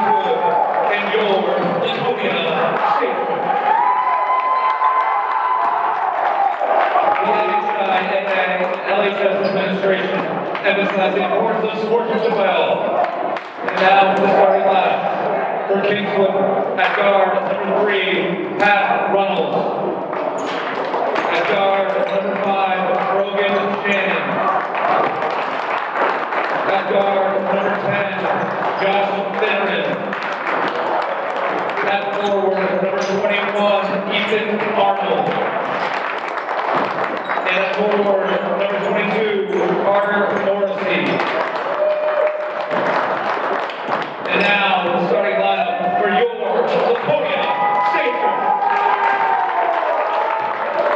Kingswood and your Laconia State. The LHS administration emphasizes the importance of sportsmanship by all. And now for the starting lineup. For Kingswood, at guard, number 3, Pat Runnels. At guard, number 5, Brogan Shannon. At guard, number 10, Josh Finneran. At forward, number 21, Ethan Arnold. And at forward, number 22, Carter Morrissey. And now, the starting lineup for your Laconia Station.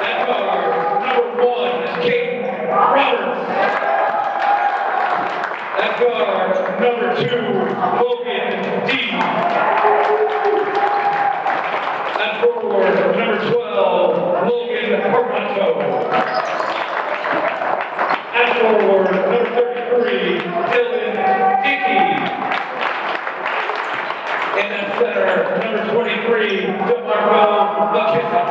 At guard, number 1, Kate Roberts. At guard, number 2, Logan D. At forward, number 12, Logan Parmanto. At forward, number 33, Dylan Dickey. And at center, number 23, DeMarco McKissick.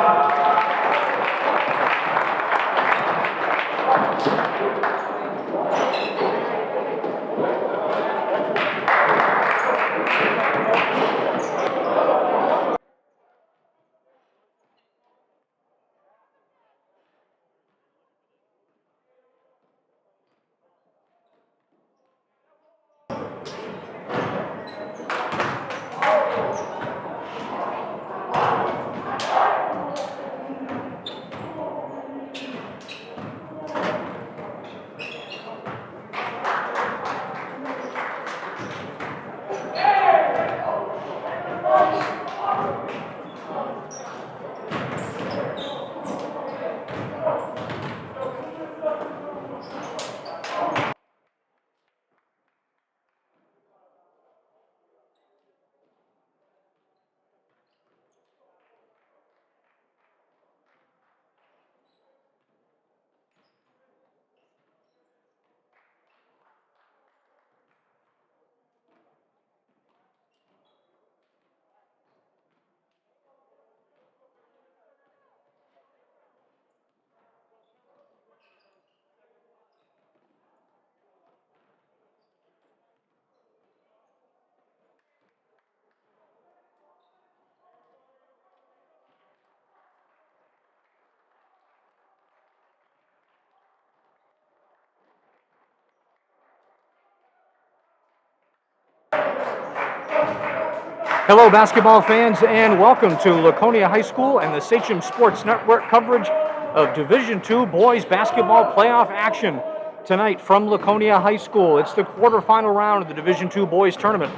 Hello, basketball fans, and welcome to Laconia High School and the Sachem Sports Network coverage of Division II boys basketball playoff action tonight from Laconia High School. It's the quarterfinal round of the Division II boys tournament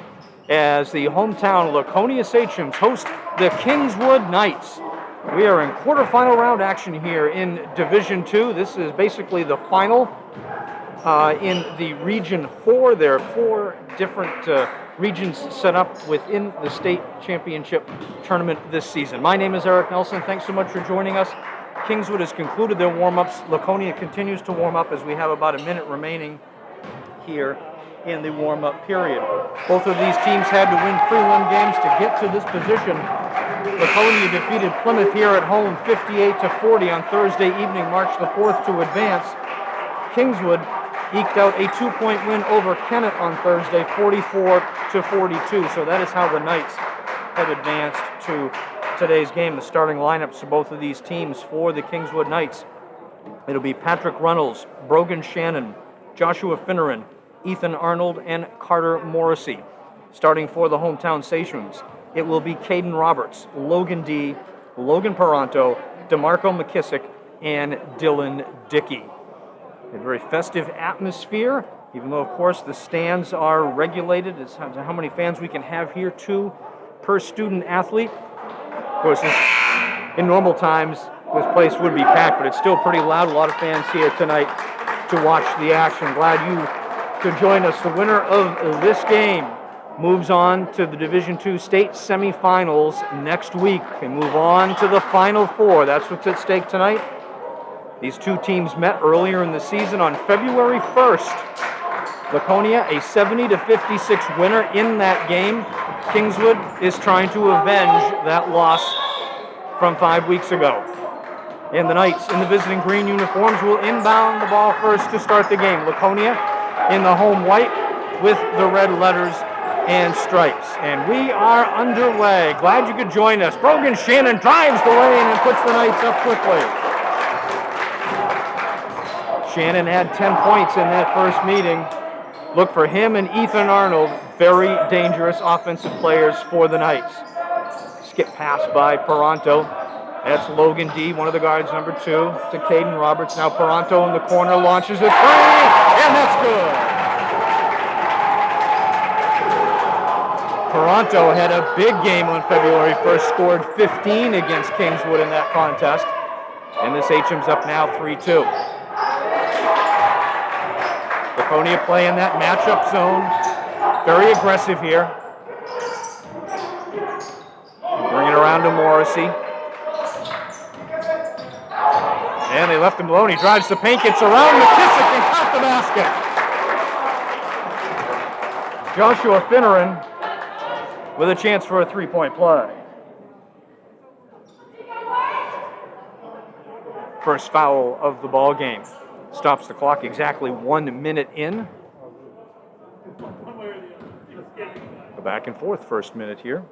as the hometown Laconia Sachems host the Kingswood Knights. We are in quarterfinal round action here in Division II. This is basically the final in the Region 4. There are 4 different regions set up within the state championship tournament this season. My name is Eric Nelson. Thanks so much for joining us. Kingswood has concluded their warm-ups. Laconia continues to warm up as we have about a minute remaining here in the warm-up period. Both of these teams had to win prelim games to get to this position. Laconia defeated Plymouth here at home 58-40 on Thursday evening, March the 4th, to advance. Kingswood eked out a 2-point win over Kennett on Thursday, 44-42. So that is how the Knights have advanced to today's game. The starting lineups for both of these teams for the Kingswood Knights. It'll be Patrick Runnels, Brogan Shannon, Joshua Finneran, Ethan Arnold, and Carter Morrissey. Starting for the hometown Sachems, it will be Caden Roberts, Logan D., Logan Paranto, DeMarco McKissick, and Dylan Dickey. A very festive atmosphere, even though, of course, the stands are regulated as to how many fans we can have here, 2 per student athlete. Of course, in normal times, this place would be packed, but it's still pretty loud. A lot of fans here tonight to watch the action. Glad you could join us. The winner of this game moves on to the Division II state semifinals next week and move on to the Final Four. That's what's at stake tonight. These 2 teams met earlier in the season on February 1st Laconia, a 70-56 winner in that game. Kingswood is trying to avenge that loss from 5 weeks ago. And the Knights in the visiting green uniforms will inbound the ball first to start the game. Laconia in the home white with the red letters and stripes. And we are underway. Glad you could join us. Brogan Shannon drives the lane and puts the Knights up quickly. Shannon had 10 points in that first meeting. Look for him and Ethan Arnold, very dangerous offensive players for the Knights. Skip pass by Paranto. That's Logan D, one of the guards, number 2, to Caden Roberts. Now Paranto in the corner launches it free, and that's good. Paranto had a big game on February 1st, scored 15 against Kingswood in that contest. And this HM's up now 3-2. Laconia playing that matchup zone. Very aggressive here. Bring it around to Morrissey. And they left him alone. He drives the paint, gets around McKissick and caught the basket. Joshua Finneran with a chance for a three-point play. First foul of the ball game. Stops the clock exactly 1 minute in. The back and forth first minute here.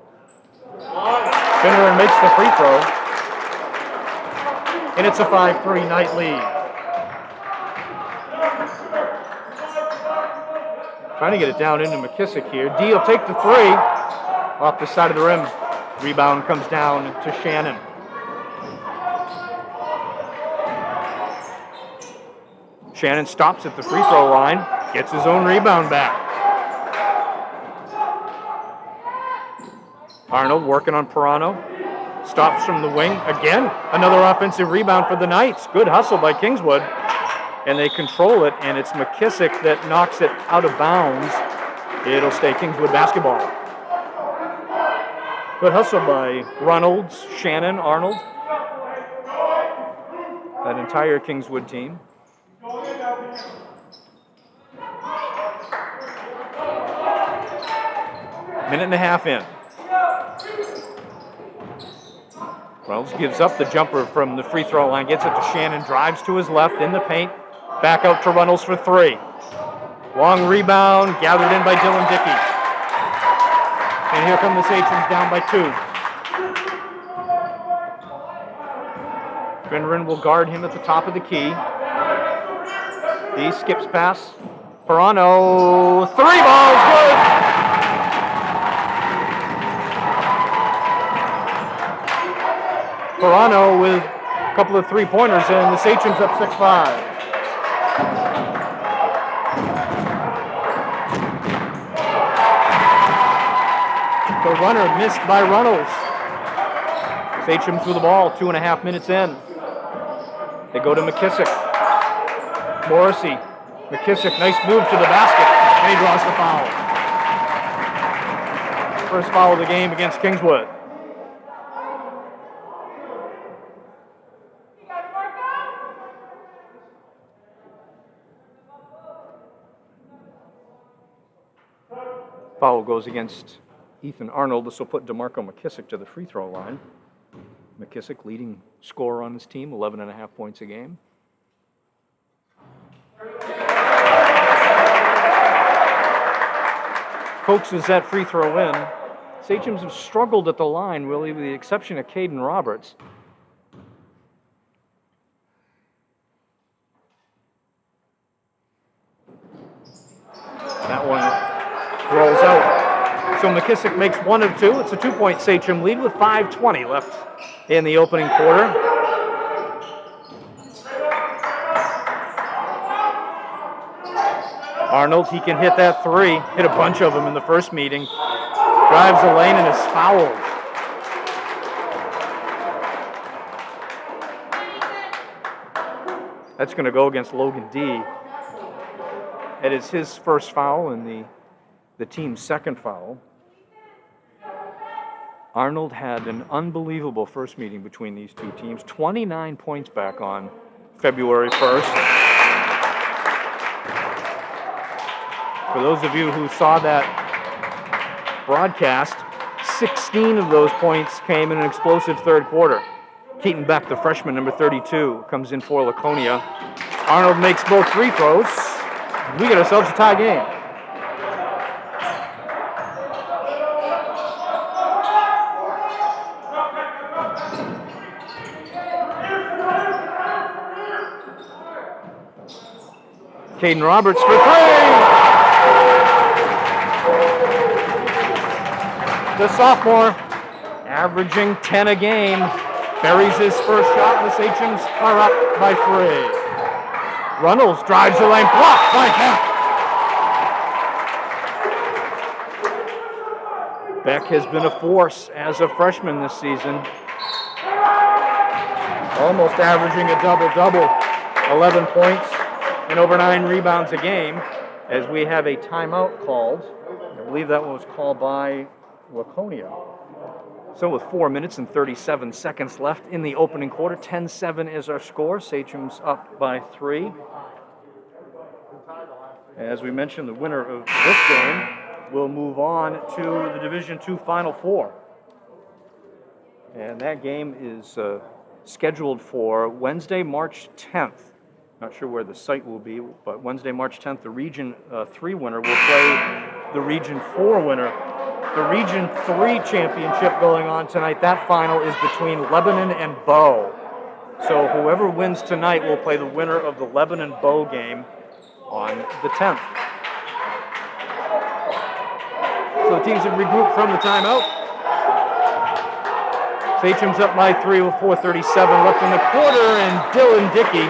Finneran makes the free throw. And it's a 5-3 Knight lead. Trying to get it down into McKissick here. D will take the three off the side of the rim. Rebound comes down to Shannon. Shannon stops at the free throw line, gets his own rebound back. Arnold working on Parano. Stops from the wing. Again, another offensive rebound for the Knights. Good hustle by Kingswood. And they control it, and it's McKissick that knocks it out of bounds. It'll stay Kingswood basketball. Good hustle by Reynolds, Shannon, Arnold. That entire Kingswood team. Minute and a half in. Reynolds gives up the jumper from the free throw line, gets it to Shannon, drives to his left in the paint, back out to Reynolds for three. Long rebound, gathered in by Dylan Dickey. And here come the Sachems down by 2. Finneran will guard him at the top of the key. He skips past Parano. 3 balls, good! Parano with a couple of three-pointers, and the Sachems up 6-5. The runner missed by Reynolds. Sachems with the ball, 2.5 minutes in. They go to McKissick. Morrissey. McKissick, nice move to the basket, and he draws the foul. First foul of the game against Kingswood. Foul goes against Ethan Arnold. This will put DeMarco McKissick to the free throw line. McKissick, leading scorer on his team, 11.5 points a game. Coaxes that free throw in. Sachems have struggled at the line, really, with the exception of Caden Roberts. That one rolls out. So McKissick makes 1 of 2. It's a 2-point Sachem lead with 5:20 left in the opening quarter. Arnold, he can hit that 3. Hit a bunch of them in the first meeting. Drives the lane and is fouled. That's going to go against Logan D. It is his first foul and the team's second foul. Arnold had an unbelievable first meeting between these two teams. 29 points back on February 1st. For those of you who saw that broadcast, 16 of those points came in an explosive third quarter. Keaton Beck, the freshman, number 32, comes in for Laconia. Arnold makes both free throws. We get ourselves a tie game. Caden Roberts for three! The sophomore, averaging 10 a game, buries his first shot, and the Sachems are up by 3. Runnels drives the lane, blocked by Beck. Beck has been a force as a freshman this season, almost averaging a double-double, 11 points and over 9 rebounds a game, as we have a timeout called. I believe that one was called by Laconia. So with 4 minutes and 37 seconds left in the opening quarter, 10-7 is our score. Sachems up by 3. As we mentioned, the winner of this game will move on to the Division II Final Four. And that game is scheduled for Wednesday, March 10th. Not sure where the site will be, but Wednesday, March 10th, the Region 3 winner will play the Region 4 winner. The Region 3 championship going on tonight, that final is between Lebanon and Bow. So whoever wins tonight will play the winner of the Lebanon-Bow game on the 10th. So the teams have regrouped from the timeout. Sachems up by 3 with 4:37 left in the quarter, and Dylan Dickey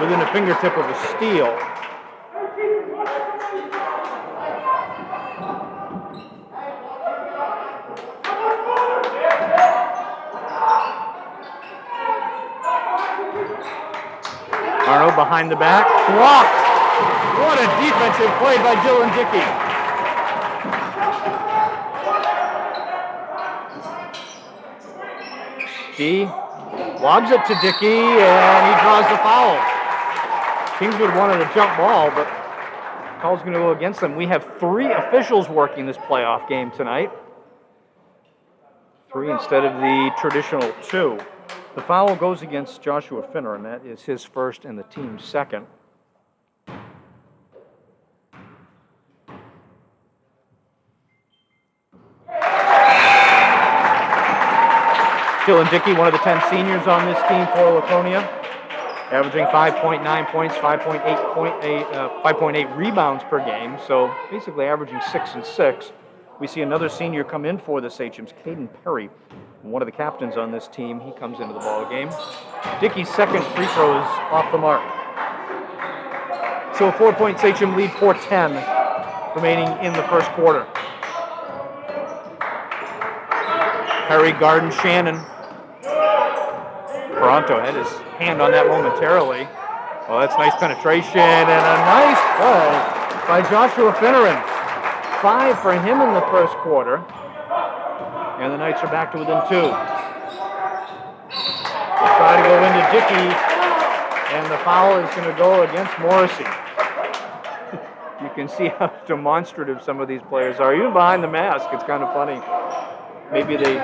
within a fingertip of a steal. Arnold behind the back, blocked. What a defensive play by Dylan Dickey. He lobs it to Dickey, and he draws the foul. Kingswood wanted a jump ball, but call's going to go against them. We have 3 officials working this playoff game tonight. 3 instead of the traditional 2. The foul goes against Joshua Finner, and that is his first and the team's second. Dylan Dickey, one of the 10 seniors on this team for Laconia, averaging 5.9 points, 5.8 rebounds per game, so basically averaging 6 and 6. We see another senior come in for the Sachems, Caden Perry, one of the captains on this team. He comes into the ball game. Dickey's second free throw is off the mark. So a 4-point Sachem lead, 4:10 remaining in the first quarter. Perry guarding Shannon. Toronto had his hand on that momentarily. Oh, that's nice penetration and a nice play by Joshua Finneran. 5 for him in the first quarter. And the Knights are back to within 2. They'll try to go into Dickey, and the foul is going to go against Morrissey. You can see how demonstrative some of these players are, even behind the mask. It's kind of funny. Maybe they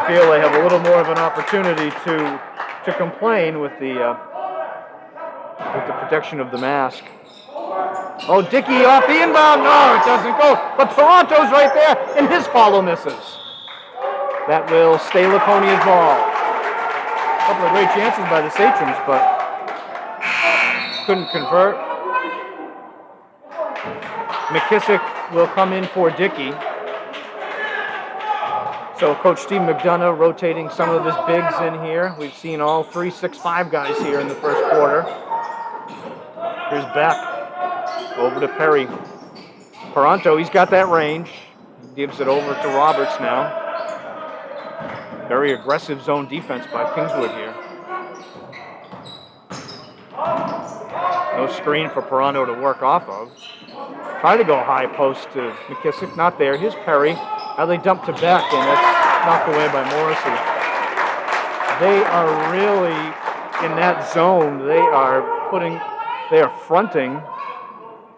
feel they have a little more of an opportunity to complain with the protection of the mask. Oh, Dickey off the inbound. No, it doesn't go. But Toronto's right there, and his follow misses. That will stay Laconia's ball. A couple of great chances by the Sachems, but couldn't convert. McKissick will come in for Dickey. So Coach Steve McDonough rotating some of his bigs in here. We've seen all 3 6'5" guys here in the first quarter. Here's Beck. Over to Perry. Toronto, he's got that range. Gives it over to Roberts now. Very aggressive zone defense by Kingswood here. No screen for Toronto to work off of. Try to go high post to McKissick. Not there. Here's Perry. Now they dump to Beck, and that's knocked away by Morrissey. They are really in that zone. They are fronting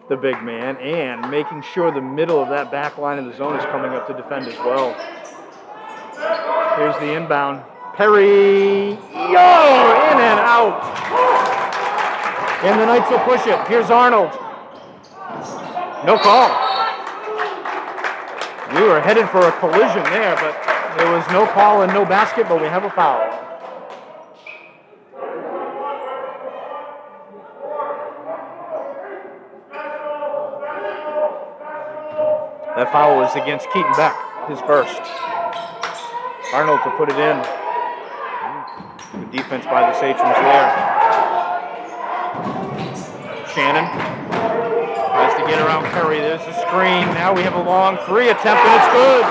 the big man, and making sure the middle of that back line of the zone is coming up to defend as well. Here's the inbound. Perry, in and out. And the Knights will push it. Here's Arnold. No call. We were headed for a collision there, but there was no call and no basket, but we have a foul. That foul was against Keaton Beck, his first. Arnold to put it in. Good defense by the Sachems there. Shannon tries to get around Perry. There's a screen. Now we have a long three attempt, and it's good.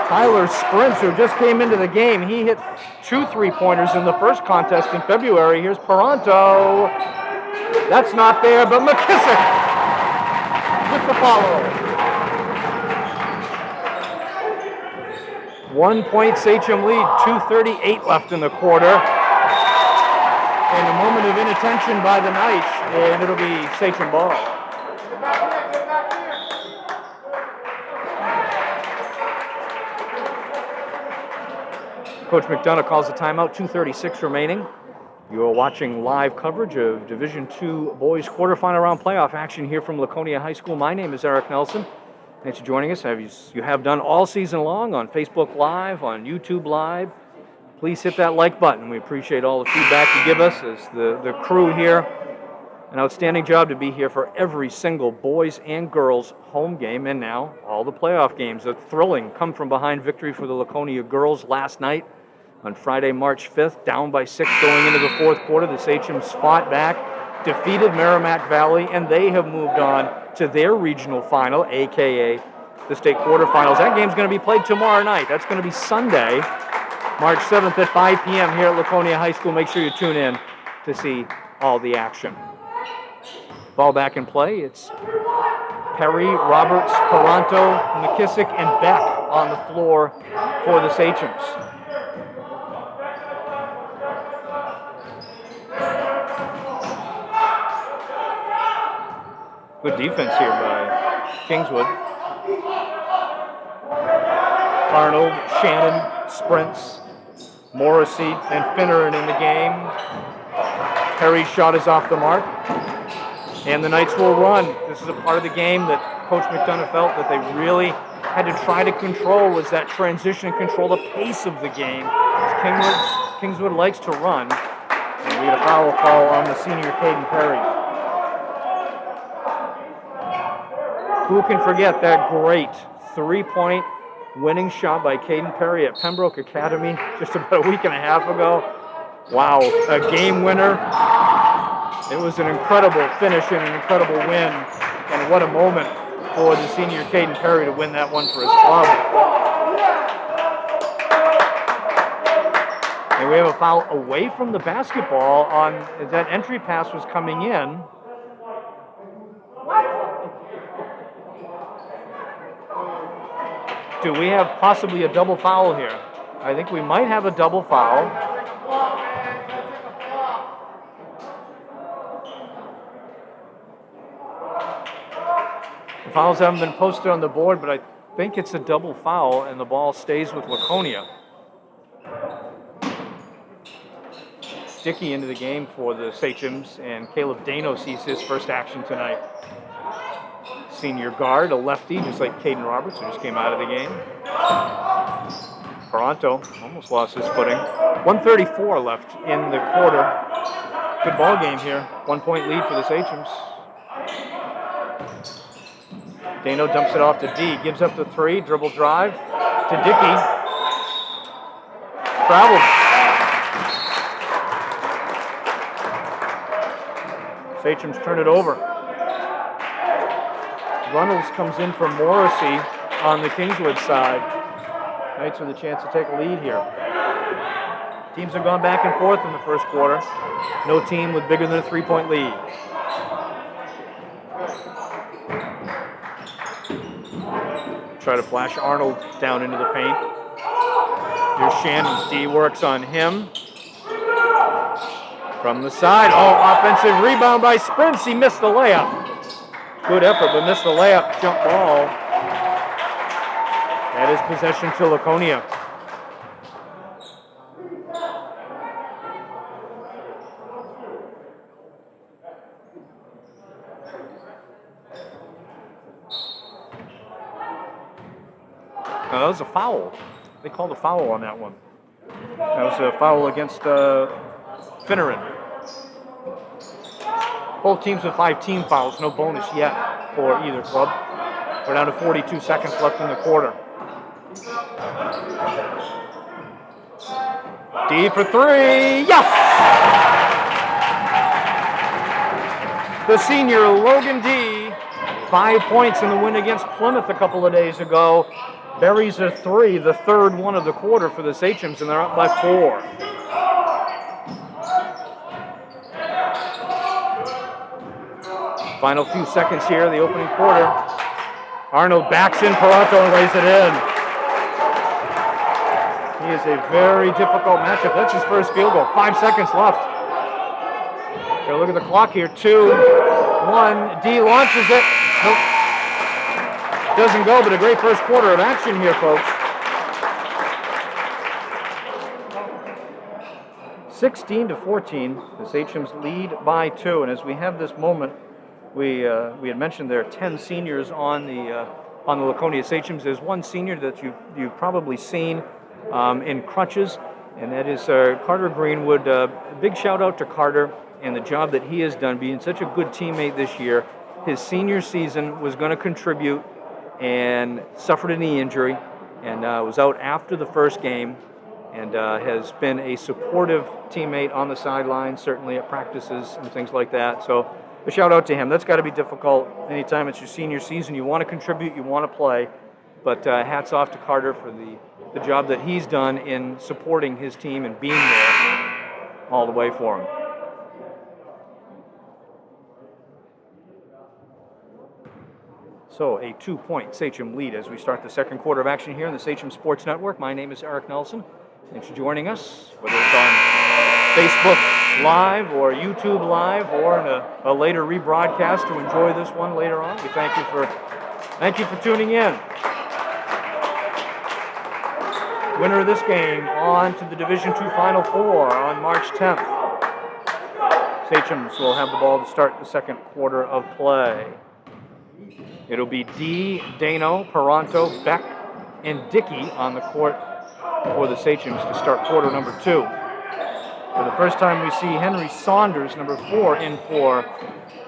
Tyler Sprints, who just came into the game, he hit 2 3-pointers in the first contest in February. Here's Paranto. That's not there, but McKissick with the follow. 1 point Sachem lead, 2:38 left in the quarter. And a moment of inattention by the Knights, and it'll be Sachem ball. Coach McDonough calls the timeout, 2:36 remaining. You are watching live coverage of Division II boys quarterfinal round playoff action here from Laconia High School. My name is Eric Nelson. Thanks for joining us. You have done all season long on Facebook Live, on YouTube Live. Please hit that like button. We appreciate all the feedback you give us as the crew here. An outstanding job to be here for every single boys and girls home game, and now all the playoff games. A thrilling come-from-behind victory for the Laconia girls last night on Friday, March 5th, down by 6 going into the fourth quarter. The Sachems fought back, defeated Merrimack Valley, and they have moved on to their regional final, a.k.a. the state quarterfinals. That game's going to be played tomorrow night. That's going to be Sunday, March 7th at 5 p.m. here at Laconia High School. Make sure you tune in to see all the action. Ball back in play. It's Perry, Roberts, Paranto, McKissick, and Beck on the floor for the Sachems. Good defense here by Kingswood. Arnold, Shannon, Sprints, Morrissey, and Finneran in the game. Perry's shot is off the mark. And the Knights will run. This is a part of the game that Coach McDonough felt that they really had to try to control, was that transition and control the pace of the game. As Kingswood likes to run. And we get a foul call on the senior Caden Perry. Who can forget that great 3-point winning shot by Caden Perry at Pembroke Academy just about a week and a half ago? Wow, a game winner. It was an incredible finish and an incredible win. And what a moment for the senior Caden Perry to win that one for his club. And we have a foul away from the basketball on as that entry pass was coming in. Do we have possibly a double foul here? I think we might have a double foul. The fouls haven't been posted on the board, but I think it's a double foul, and the ball stays with Laconia. Dickey into the game for the Sachems, and Caleb Dano sees his first action tonight. Senior guard, a lefty, just like Caden Roberts, who just came out of the game. Paranto almost lost his footing. 1:34 left in the quarter. Good ball game here. 1 point lead for the Sachems. Dano dumps it off to D, gives up the three, dribble drive to Dickey. Traveled. Sachems turn it over. Runnels comes in for Morrissey on the Kingswood side. Knights with a chance to take a lead here. Teams have gone back and forth in the first quarter. No team with bigger than a 3-point lead. Try to flash Arnold down into the paint. Here's Shannon. D works on him. From the side, offensive rebound by Sprints. He missed the layup. Good effort, but missed the layup. Jump ball. That is possession to Laconia. That was a foul. They called a foul on that one. That was a foul against Finneran. Both teams with 5 team fouls. No bonus yet for either club. We're down to 42 seconds left in the quarter. D for 3. Yes! The senior Logan D. 5 points in the win against Plymouth a couple of days ago. Buries a 3, the third one of the quarter for the Sachems, and they're up by 4. Final few seconds here, the opening quarter. Arnold backs in Paranto and lays it in. He is a very difficult matchup. That's his first field goal. 5 seconds left. Okay, look at the clock here. 2, 1. D launches it. Nope. Doesn't go, but a great first quarter of action here, folks. 16-14, the Sachems lead by 2, and as we have this moment, we had mentioned there are 10 seniors on the Laconia Sachems. There's one senior that you've probably seen in crutches, and that is Carter Greenwood. Big shout out to Carter and the job that he has done, being such a good teammate this year. His senior season was going to contribute and suffered a knee injury and was out after the first game, and has been a supportive teammate on the sidelines, certainly at practices and things like that. So a shout out to him. That's got to be difficult anytime it's your senior season. You want to contribute, you want to play, but hats off to Carter for the job that he's done in supporting his team and being there all the way for him. So a 2-point Sachem lead as we start the second quarter of action here on the Sachem Sports Network. My name is Eric Nelson. Thanks for joining us, whether it's on Facebook Live or YouTube Live or in a later rebroadcast to enjoy this one later on. We thank you for tuning in. Winner of this game on to the Division II Final Four on March 10th. Sachems will have the ball to start the second quarter of play. It'll be D, Dano, Paranto, Beck, and Dickey on the court for the Sachems to start quarter number 2. For the first time, we see Henry Saunders, number 4, in for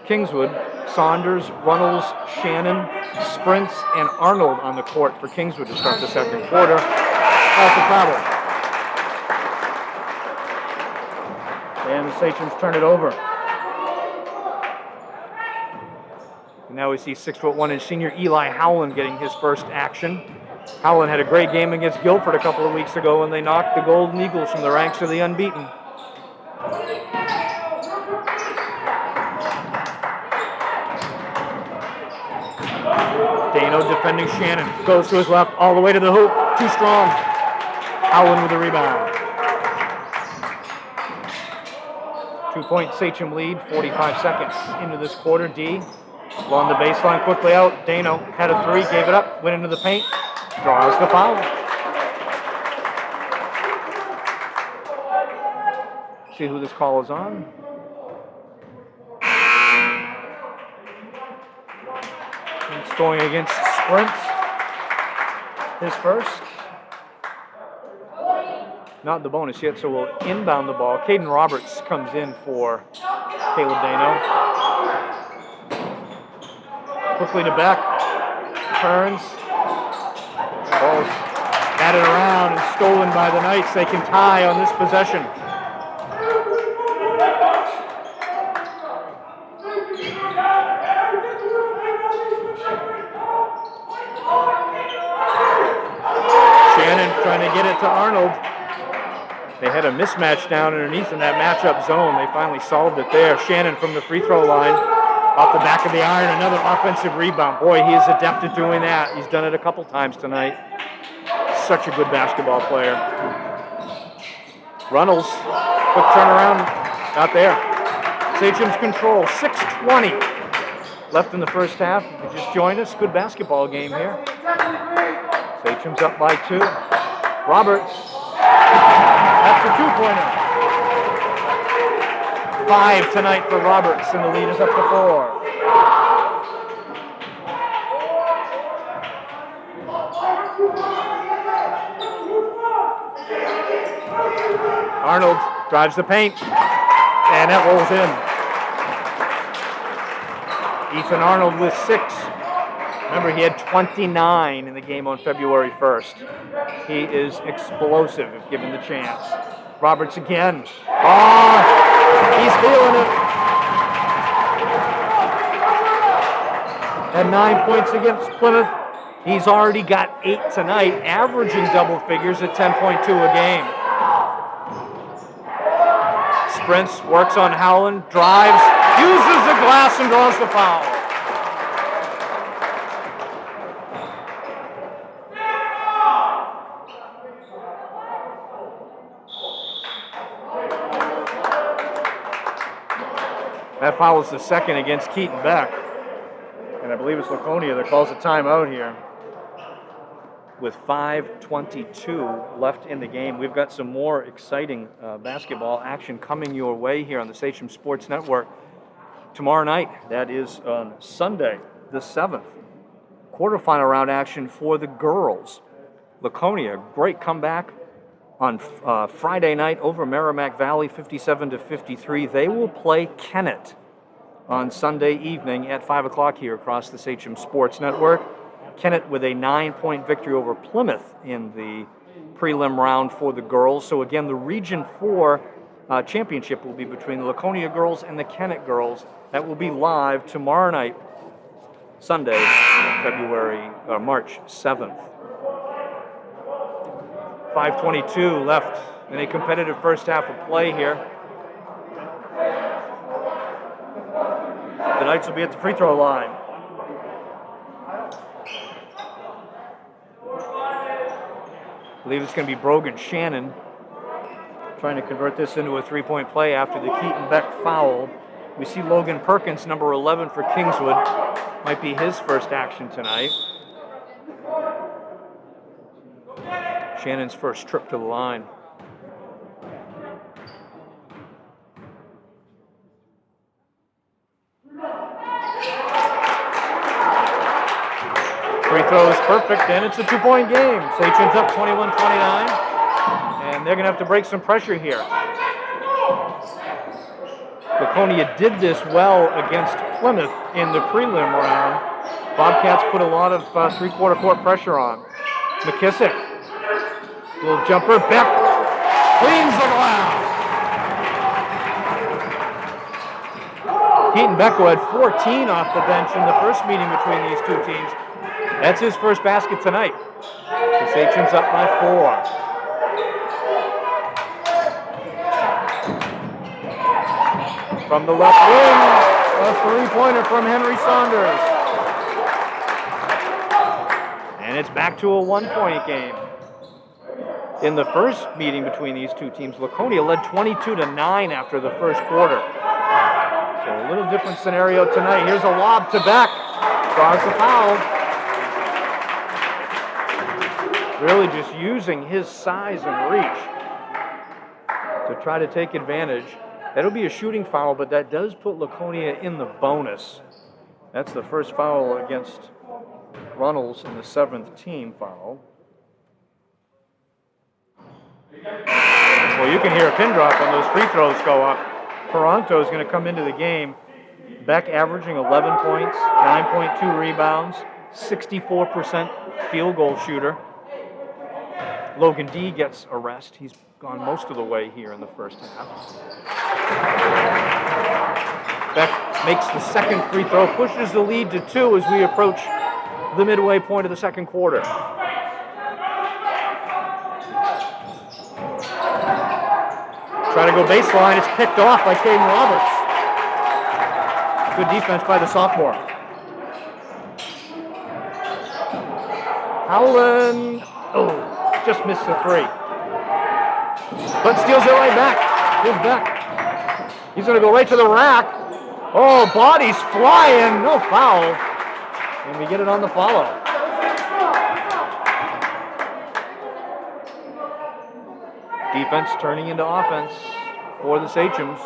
Kingswood. Saunders, Runnels, Shannon, Sprints, and Arnold on the court for Kingswood to start the second quarter. Off the travel. And the Sachems turn it over. Now we see 6'1" senior Eli Howland getting his first action. Howland had a great game against Guilford a couple of weeks ago when they knocked the Golden Eagles from the ranks of the unbeaten. Dano defending Shannon. Goes to his left all the way to the hoop. Too strong. Howland with the rebound. 2-point Sachem lead. 45 seconds into this quarter. D along the baseline, quickly out. Dano had a 3, gave it up, went into the paint, draws the foul. See who this call is on. It's going against Sprints. His first. Not the bonus yet, so we'll inbound the ball. Caden Roberts comes in for Caleb Dano. Quickly to Beck. Turns. Ball's batted around and stolen by the Knights. They can tie on this possession. Shannon trying to get it to Arnold. They had a mismatch down underneath in that matchup zone. They finally solved it there. Shannon from the free throw line. Off the back of the iron, another offensive rebound. Boy, he is adept at doing that. He's done it a couple times tonight. Such a good basketball player. Runnels, quick turnaround, Not there. Sachem's control, 6:20 left in the first half. If you just joined us, good basketball game here. Sachem's up by 2. Roberts, that's a 2-pointer. 5 tonight for Roberts, and the lead is up to 4. Arnold drives the paint, and that rolls in. Ethan Arnold with 6. Remember, he had 29 in the game on February 1st. He is explosive if given the chance. Roberts again. Oh, he's feeling it. Had 9 points against Plymouth. He's already got 8 tonight, averaging double figures at 10.2 a game. Sprints, works on Howland, drives, uses the glass and draws the foul. That foul is the second against Keaton Beck. And I believe it's Laconia that calls a timeout here. With 5:22 left in the game. We've got some more exciting basketball action coming your way here on the Sachem Sports Network. Tomorrow night, that is on Sunday, the 7th. Quarterfinal round action for the girls. Laconia, great comeback on Friday night over Merrimack Valley, 57-53. They will play Kennett on Sunday evening at 5 o'clock here across the Sachem Sports Network. Kennett with a 9-point victory over Plymouth in the prelim round for the girls. So again, the Region 4 championship will be between the Laconia girls and the Kennett girls. That will be live tomorrow night, Sunday, March 7th. 5:22 left in a competitive first half of play here. The Knights will be at the free throw line. I believe it's going to be Brogan Shannon trying to convert this into a 3-point play after the Keaton Beck foul. We see Logan Perkins, number 11 for Kingswood. Might be his first action tonight. Shannon's first trip to the line. Free throw is perfect, and it's a 2-point game. Sachem's up 21-29, and they're going to have to break some pressure here. Laconia did this well against Plymouth in the prelim round. Bobcats put a lot of three-quarter court pressure on. McKissick, little jumper, Beck cleans the glass. Keaton Becko had 14 off the bench in the first meeting between these two teams. That's his first basket tonight. The Sachem's up by 4. From the left wing, a three-pointer from Henry Saunders. And it's back to a 1-point game. In the first meeting between these two teams, Laconia led 22-9 after the first quarter. So a little different scenario tonight. Here's a lob to Beck. Draws the foul. Really just using his size and reach to try to take advantage. That'll be a shooting foul, but that does put Laconia in the bonus. That's the first foul against Runnels in the 7th team foul. Well, you can hear a pin drop when those free throws go up. Toronto is going to come into the game. Beck averaging 11 points, 9.2 rebounds, 64% field goal shooter. Logan D gets a rest. He's gone most of the way here in the first half. Beck makes the second free throw, pushes the lead to 2 as we approach the midway point of the second quarter. Try to go baseline. It's picked off by Caden Roberts. Good defense by the sophomore. Howland, just missed the 3. But steals it right back. Here's Beck. He's going to go right to the rack. Oh, body's flying. No foul. And we get it on the follow. Defense turning into offense for the Sachems.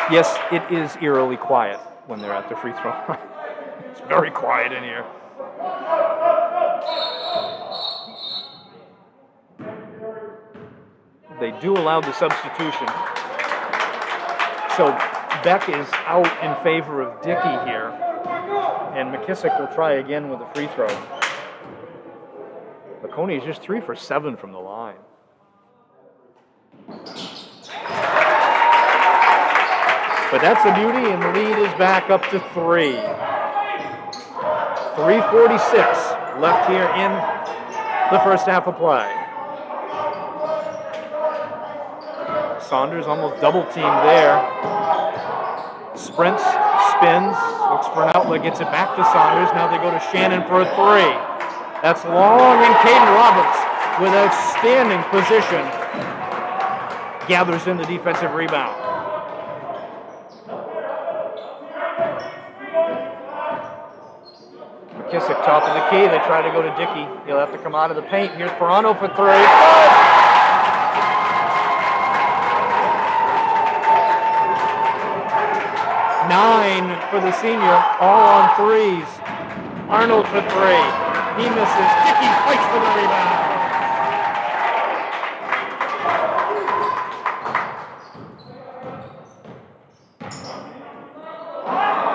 Yes, it is eerily quiet when they're at the free throw line. It's very quiet in here. They do allow the substitution. So Beck is out in favor of Dickey here. And McKissick will try again with a free throw. Laconia is just 3 for 7 from the line. But that's the beauty, and the lead is back up to 3. 3:46 left here in the first half of play. Saunders almost double teamed there. Sprints, spins, looks for an outlet, gets it back to Saunders. Now they go to Shannon for a 3. That's long, and Caden Roberts with outstanding position gathers in the defensive rebound. McKissick top of the key. They try to go to Dickey. He'll have to come out of the paint. Here's Perano for 3. 9 for the senior, all on 3s. Arnold for 3. He misses. Dickey fights for the rebound.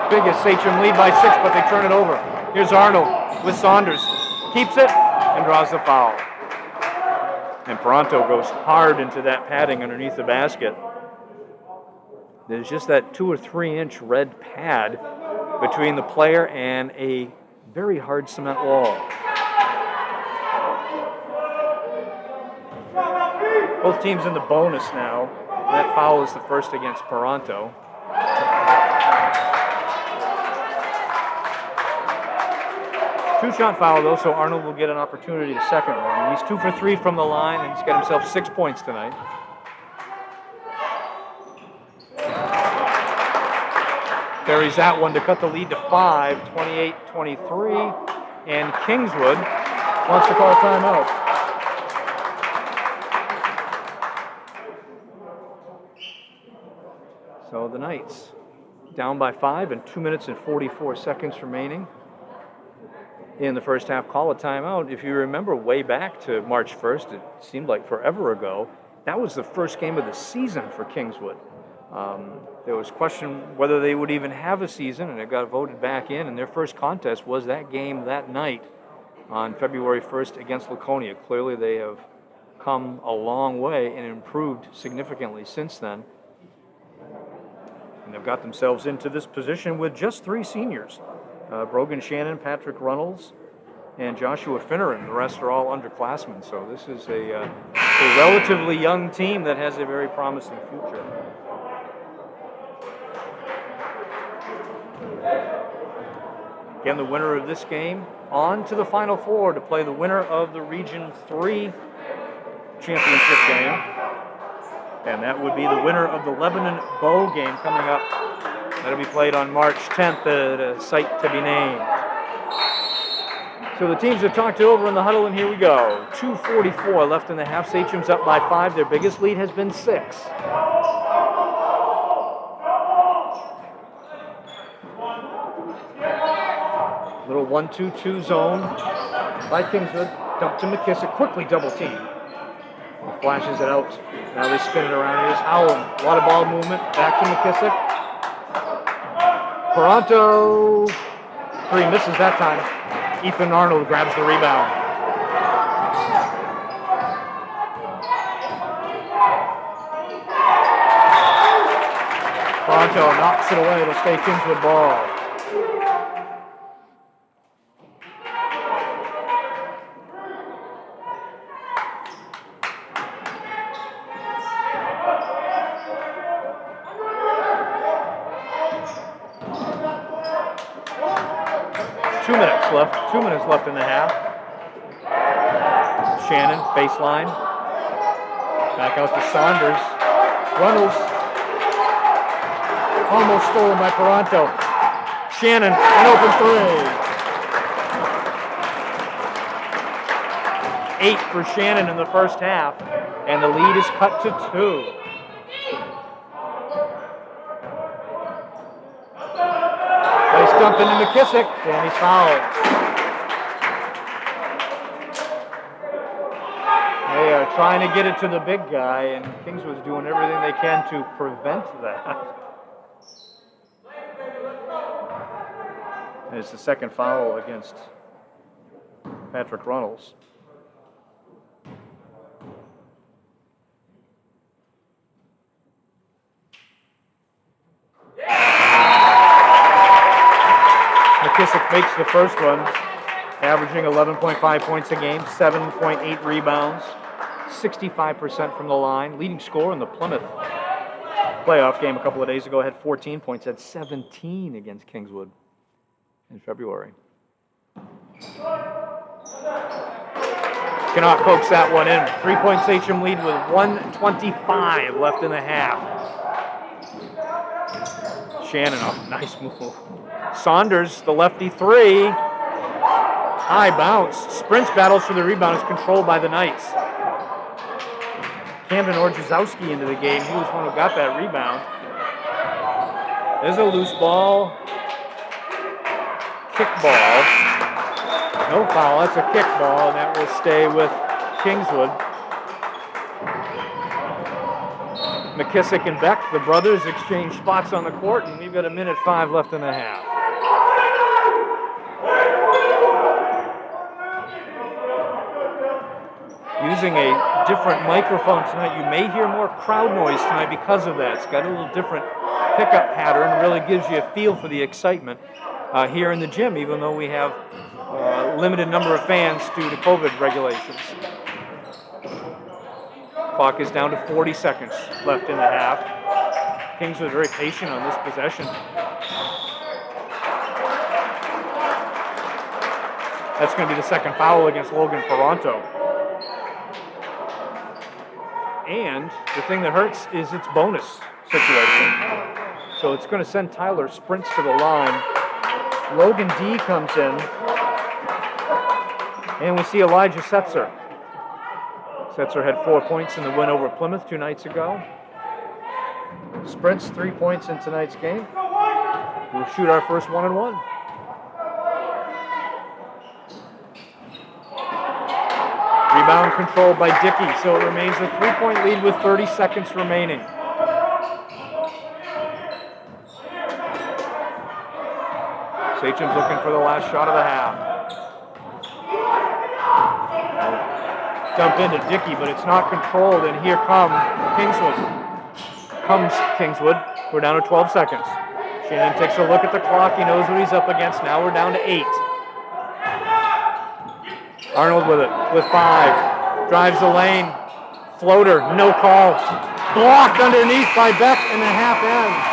Biggest Sachem lead by 6, but they turn it over. Here's Arnold with Saunders. Keeps it and draws the foul. And Peranto goes hard into that padding underneath the basket. There's just that 2 or 3 inch red pad between the player and a very hard cement wall. Both teams in the bonus now. That foul is the first against Peranto. Two-shot foul, though, so Arnold will get an opportunity to second one. He's 2 for 3 from the line, and he's got himself 6 points tonight. Buries that one to cut the lead to 5, 28-23, and Kingswood wants to call a timeout. So the Knights down by 5 and 2 minutes and 44 seconds remaining in the first half. Call a timeout. If you remember way back to March 1st, it seemed like forever ago, that was the first game of the season for Kingswood. There was question whether they would even have a season, and it got voted back in, and their first contest was that game that night on February 1st against Laconia. Clearly they have come a long way and improved significantly since then. And they've got themselves into this position with just 3 seniors. Brogan Shannon, Patrick Runnels, and Joshua Finneran. The rest are all underclassmen, so this is a relatively young team that has a very promising future. Again, the winner of this game on to the Final Four to play the winner of the Region 3 championship game. And that would be the winner of the Lebanon Bow game coming up. That'll be played on March 10th at a site to be named. So the teams have talked over in the huddle, and here we go. 2:44 left in the half. Sachem's up by 5. Their biggest lead has been 6. Little 1-2-2 zone by Kingswood. Dump to McKissick. Quickly double team. He flashes it out. Now they spin it around. Here's Howland. A lot of ball movement. Back to McKissick. Peranto. 3 misses that time. Ethan Arnold grabs the rebound. Peranto knocks it away. It'll stay Kingswood ball. 2 minutes left. 2 minutes left in the half. Shannon, baseline. Back out to Saunders. Runnels. Almost stolen by Paronto. Shannon, an open three. 8 for Shannon in the first half, and the lead is cut to 2. Nice dump into McKissick, and he's fouled. They are trying to get it to the big guy, and Kingswood's doing everything they can to prevent that. And it's the second foul against Patrick Runnels. McKissick makes the first one, averaging 11.5 points a game, 7.8 rebounds, 65% from the line. Leading scorer in the Plymouth playoff game a couple of days ago, had 14 points, had 17 against Kingswood in February. Cannot coax that one in. 3-point Sachem lead with 1:25 left in the half. Shannon, oh, nice move. Saunders, the lefty three. High bounce. Sprints battles for the rebound is controlled by the Knights. Camden Orzechowski into the game. He was one who got that rebound. There's a loose ball. Kick ball. No foul. That's a kick ball, and that will stay with Kingswood. McKissick and Beck, the brothers, exchange spots on the court, and we've got 1:05 left in the half. Using a different microphone tonight, you may hear more crowd noise tonight because of that. It's got a little different pickup pattern, really gives you a feel for the excitement here in the gym, even though we have a limited number of fans due to COVID regulations. Clock is down to 40 seconds left in the half. Kingswood very patient on this possession. That's going to be the second foul against Logan Paronto. And the thing that hurts is its bonus situation. So it's going to send Tyler Sprints to the line. Logan D comes in. And we see Elijah Setzer. Setzer had 4 points in the win over Plymouth 2 nights ago. Sprints 3 points in tonight's game. We'll shoot our first 1-and-1. Rebound controlled by Dickey, so it remains a 3-point lead with 30 seconds remaining. Sachem's looking for the last shot of the half. Dump into Dickey, but it's not controlled, and here comes Kingswood. We're down to 12 seconds. Shannon takes a look at the clock. He knows what he's up against. Now we're down to 8. Arnold with it, with 5. Drives the lane. Floater, no call. Blocked underneath by Beck, and the half ends.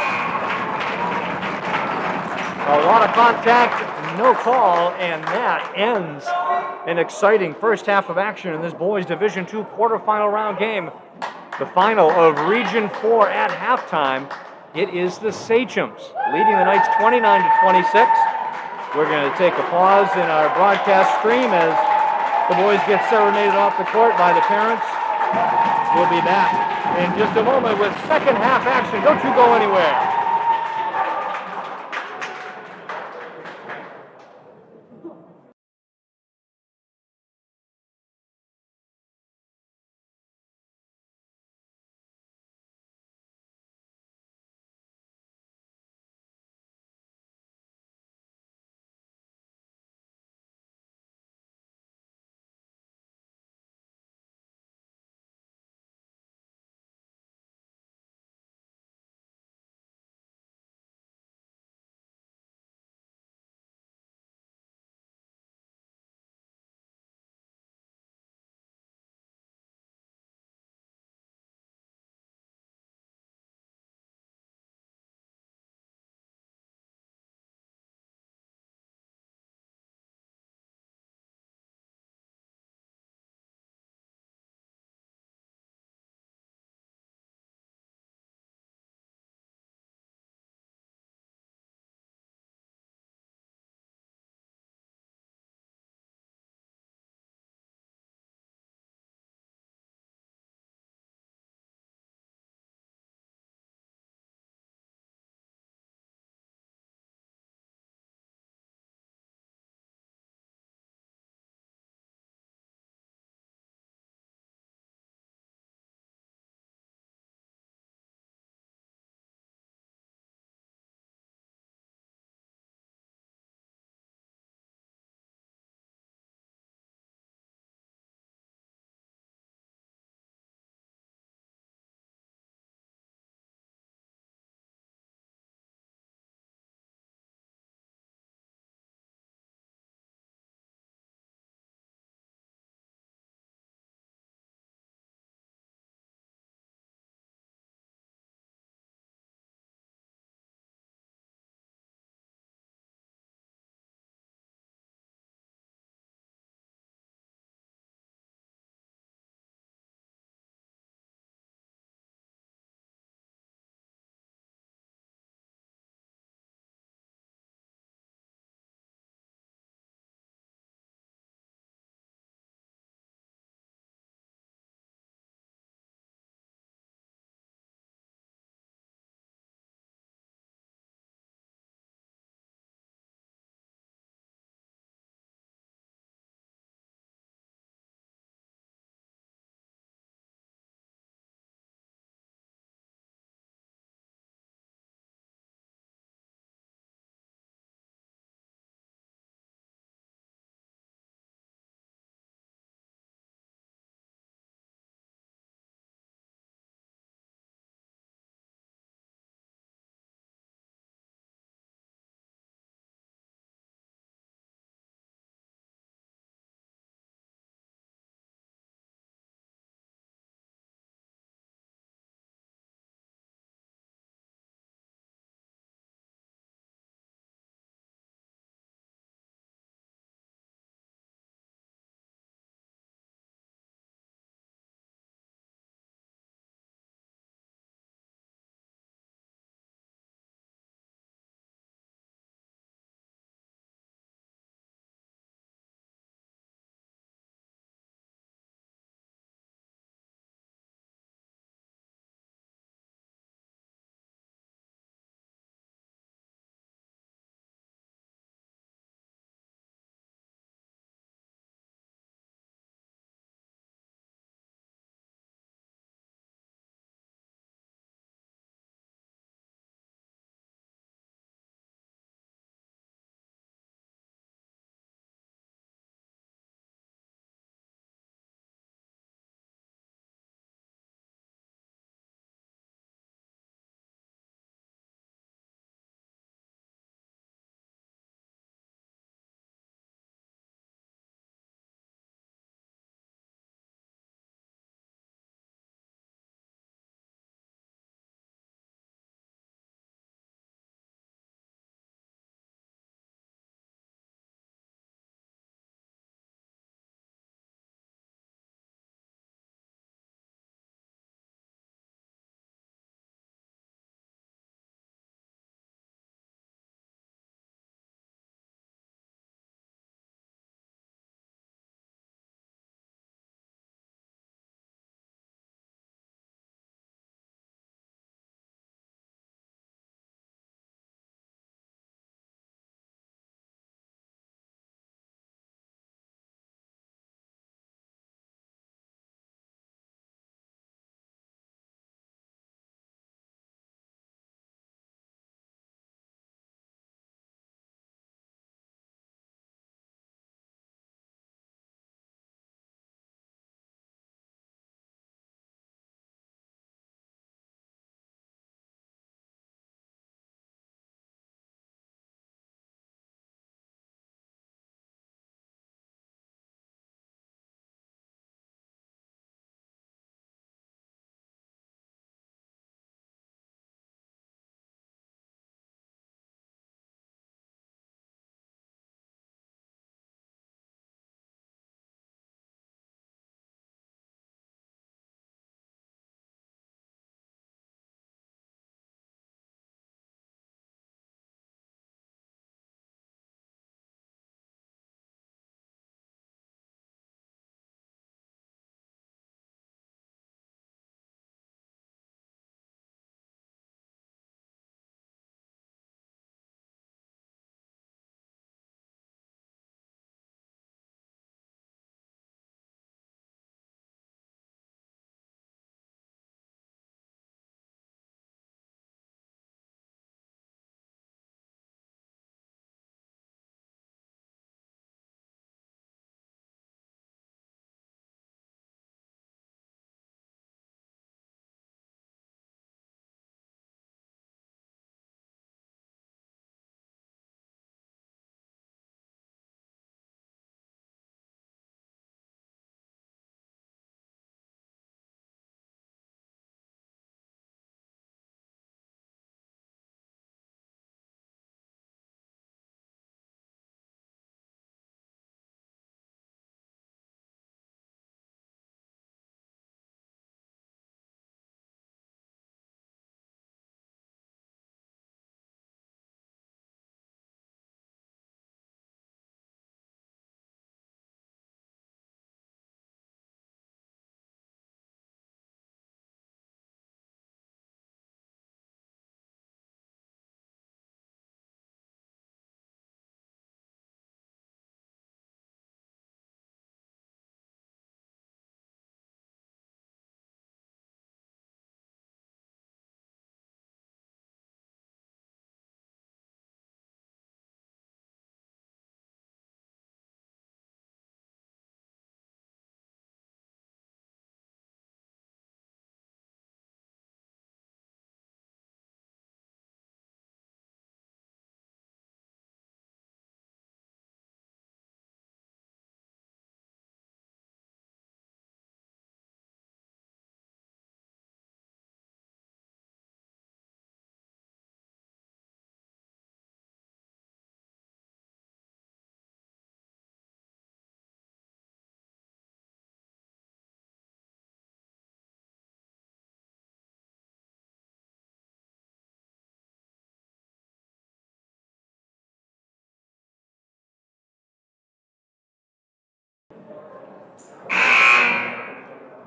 A lot of contact, no call, and that ends an exciting first half of action in this boys Division II quarterfinal round game. The final of Region 4 at halftime. It is the Sachems leading the Knights 29-26. We're going to take a pause in our broadcast stream as the boys get serenaded off the court by the parents. We'll be back in just a moment with second half action. Don't you go anywhere.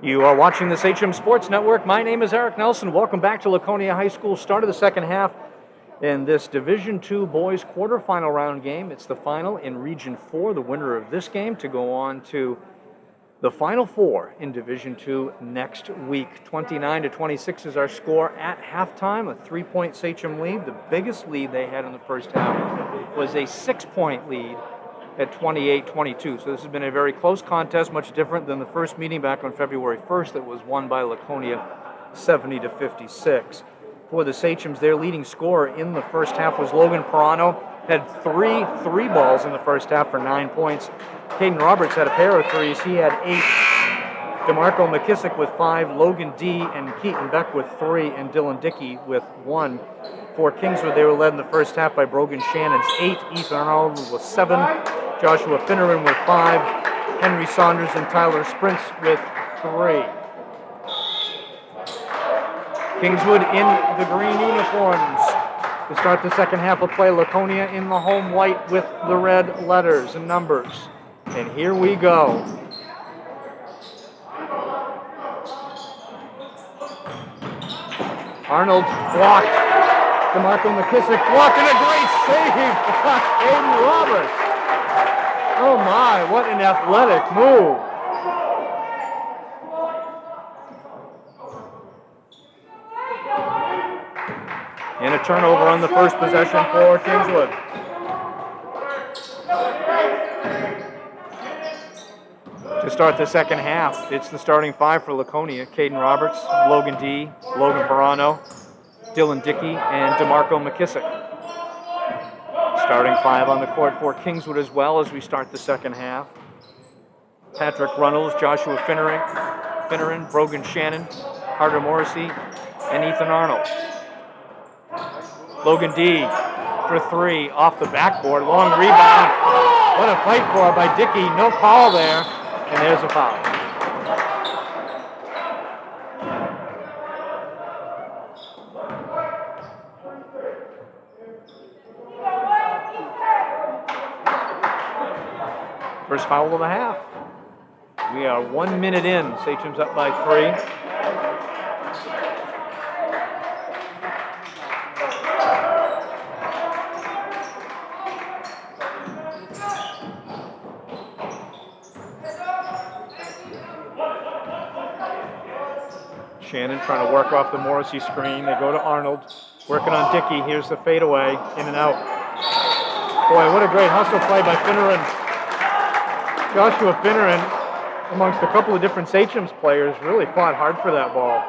You are watching the Sachem Sports Network. My name is Eric Nelson. Welcome back to Laconia High School. Start of the second half in this Division II boys quarterfinal round game. It's the final in Region 4. The winner of this game to go on to the Final Four in Division II next week. 29-26 is our score at halftime. A 3-point Sachem lead. The biggest lead they had in the first half was a 6-point lead at 28-22. So this has been a very close contest, much different than the first meeting back on February 1st that was won by Laconia 70-56. For the Sachems, their leading scorer in the first half was Logan Perano. Had three balls in the first half for 9 points. Caden Roberts had a pair of threes. He had 8. DeMarco McKissick with 5. Logan D. and Keaton Beck with 3. And Dylan Dickey with 1. For Kingswood, they were led in the first half by Brogan Shannon's 8. Ethan Arnold with 7. Joshua Finneran with 5. Henry Saunders and Tyler Sprints with 3. Kingswood in the green uniforms to start the second half of play. Laconia in the home white with the red letters and numbers. And here we go. Arnold blocked. DeMarco McKissick blocked, and a great save by Caden Roberts. Oh my, what an athletic move. And a turnover on the first possession for Kingswood. To start the second half, it's the starting 5 for Laconia. Caden Roberts, Logan D., Logan Perano, Dylan Dickey, and DeMarco McKissick. Starting 5 on the court for Kingswood as well as we start the second half. Patrick Runnels, Joshua Finneran, Brogan Shannon, Carter Morrissey, and Ethan Arnold. Logan D. for 3 off the backboard. Long rebound. What a fight for by Dickey. No call there. And there's a foul. First foul of the half. We are 1 minute in. Sachem's up by 3. Shannon trying to work off the Morrissey screen. They go to Arnold, working on Dickey. Here's the fadeaway, in and out. Boy, what a great hustle play by Finneran. Joshua Finneran, amongst a couple of different Sachems players, really fought hard for that ball.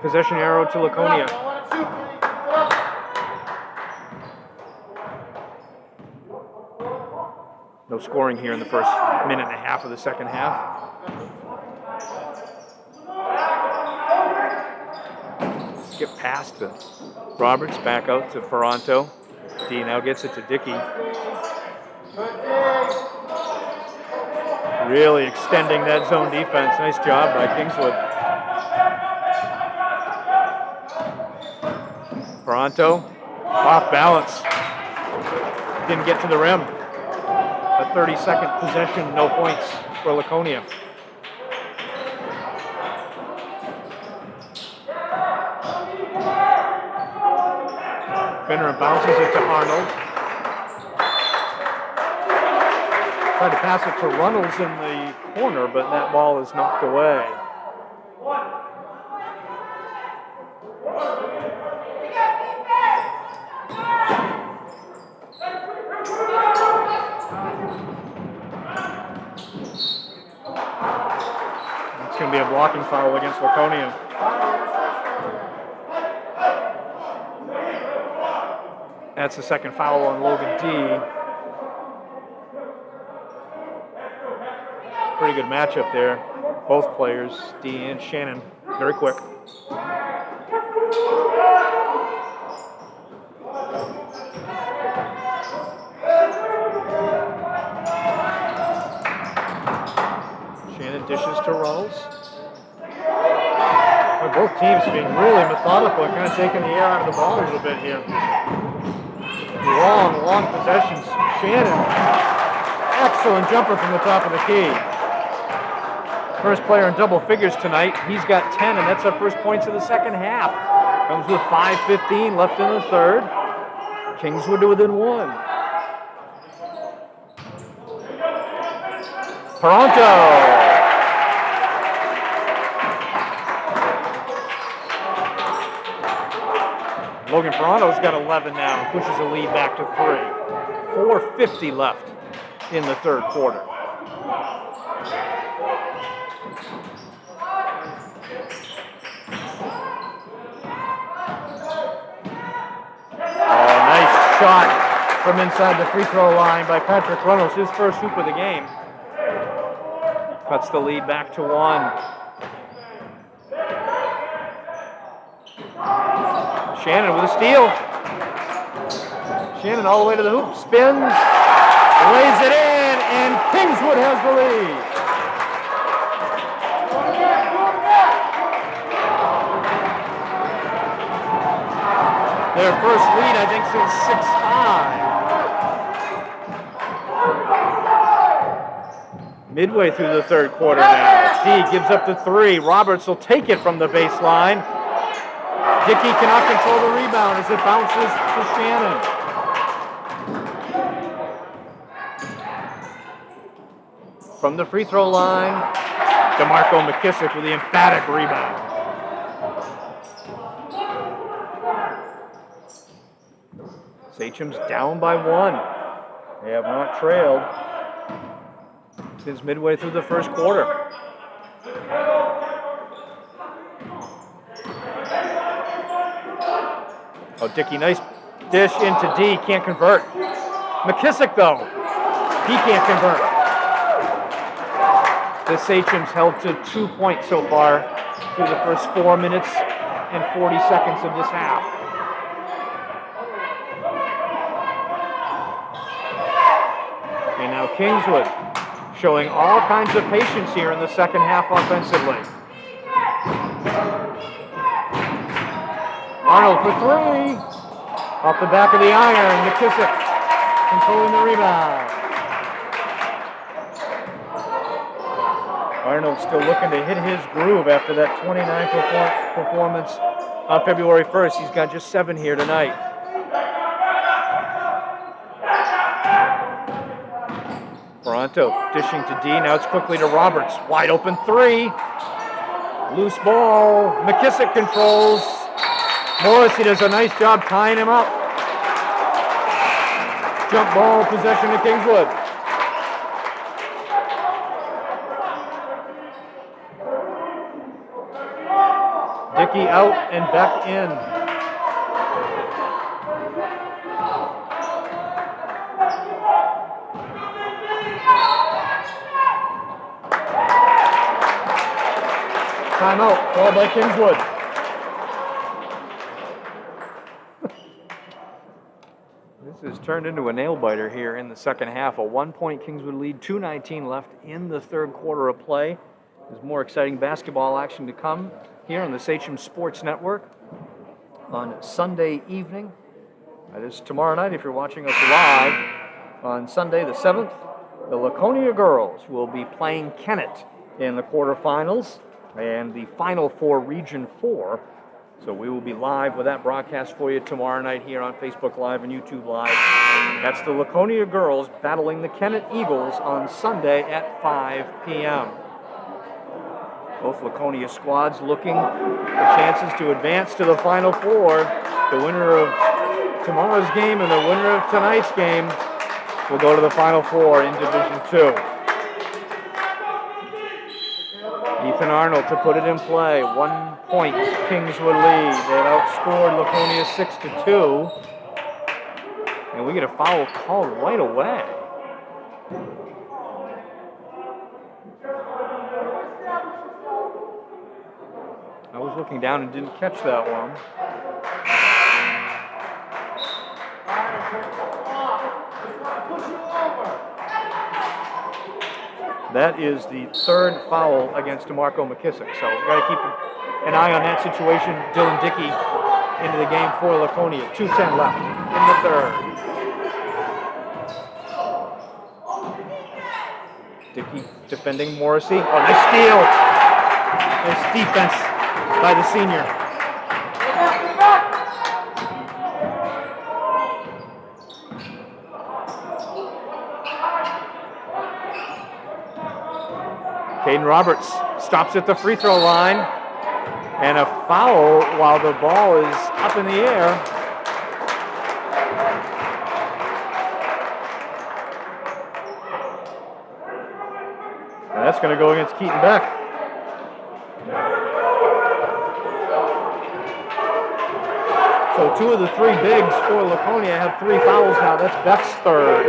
Possession arrow to Laconia. No scoring here in the first minute and a half of the second half. Skip past to Roberts, back out to Ferranto. D now gets it to Dickey. Really extending that zone defense. Nice job by Kingswood. Ferranto, off balance. Didn't get to the rim. A 30-second possession, no points for Laconia. Finneran bounces it to Arnold. Tried to pass it to Runnels in the corner, but that ball is knocked away. It's going to be a blocking foul against Laconia. That's the second foul on Logan D. Pretty good matchup there. Both players, D and Shannon, very quick. Shannon dishes to Runnels. Both teams being really methodical and kind of taking the air out of the ball a little bit here. Long possessions. Shannon. Excellent jumper from the top of the key. First player in double figures tonight. He's got 10, and that's our first points of the second half. Comes with 5:15 left in the third. Kingswood within one. Toronto. Logan Toronto's got 11 now and pushes the lead back to 3. 4:50 left in the third quarter. Oh, nice shot from inside the free throw line by Patrick Reynolds, his first hoop of the game. Cuts the lead back to 1. Shannon with a steal. Shannon all the way to the hoop, spins, lays it in, and Kingswood has the lead. Their first lead, I think, since 6-5. Midway through the third quarter now. D gives up the 3. Roberts will take it from the baseline. Dickey cannot control the rebound as it bounces to Shannon. From the free throw line, DeMarco McKissick with the emphatic rebound. Sachem's down by 1. They have not trailed since midway through the first quarter. Oh, Dickey, nice dish into D, can't convert. McKissick, though, he can't convert. The Sachems held to 2 points so far through the first 4 minutes and 40 seconds of this half. And now Kingswood showing all kinds of patience here in the second half offensively. Arnold for 3. Off the back of the iron, McKissick controlling the rebound. Arnold still looking to hit his groove after that 29 performance on February 1st. He's got just 7 here tonight. Toronto dishing to D. Now it's quickly to Roberts. Wide open 3. Loose ball. McKissick controls. Morrissey does a nice job tying him up. Jump ball possession to Kingswood. Dickey out and back in. Timeout called by Kingswood. This has turned into a nail-biter here in the second half. A 1-point Kingswood lead, 2:19 left in the third quarter of play. There's more exciting basketball action to come here on the Sachem Sports Network on Sunday evening. That is tomorrow night if you're watching us live. On Sunday the 7th, the Laconia girls will be playing Kennett in the quarterfinals and the Final Four Region 4. So we will be live with that broadcast for you tomorrow night here on Facebook Live and YouTube Live. That's the Laconia girls battling the Kennett Eagles on Sunday at 5 p.m. Both Laconia squads looking for chances to advance to the Final Four. The winner of tomorrow's game and the winner of tonight's game will go to the Final Four in Division 2. Ethan Arnold to put it in play. 1 point Kingswood lead. They've outscored Laconia 6-2. And we get a foul called right away. I was looking down and didn't catch that one. That is the third foul against DeMarco McKissick. So we've got to keep an eye on that situation. Dylan Dickey into the game for Laconia. 2:10 left in the third. Dickey defending Morrissey. Oh, nice steal. Nice defense by the senior. Caden Roberts stops at the free throw line. And a foul while the ball is up in the air. And that's going to go against Keaton Beck. So 2 of the 3 bigs for Laconia have 3 fouls now. That's Beck's third.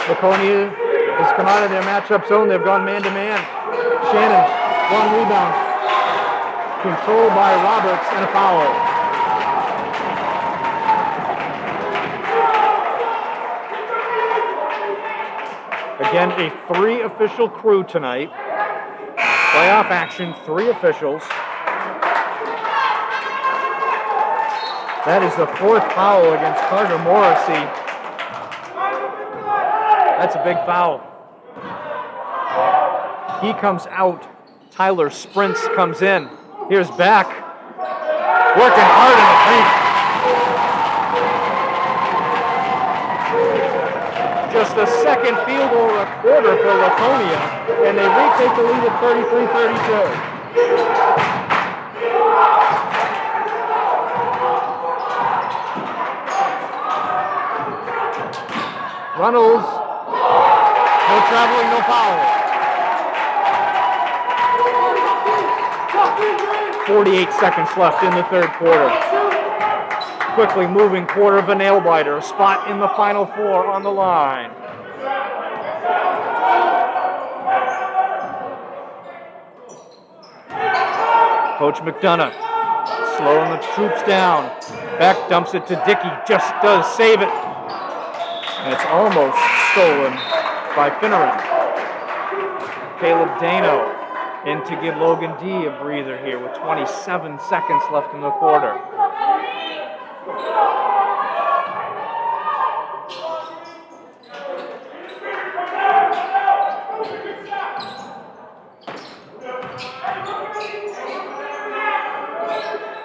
Laconia has come out of their matchup zone. They've gone man-to-man. Shannon, 1 rebound. Controlled by Roberts and a foul. Again, a 3 official crew tonight. Playoff action, 3 officials. That is the 4th foul against Carter Morrissey. That's a big foul. He comes out. Tyler Sprints comes in. Here's Beck. Working hard in the paint. Just the second field goal of the quarter for Laconia, and they retake the lead at 33-32. Runnels. No traveling, no foul. 48 seconds left in the third quarter. Quickly moving quarter of a nail biter. Spot in the final 4 on the line. Coach McDonough slowing the troops down. Beck dumps it to Dickey. Just does save it. And it's almost stolen by Finneran. Caleb Dano in to give Logan D a breather here with 27 seconds left in the quarter.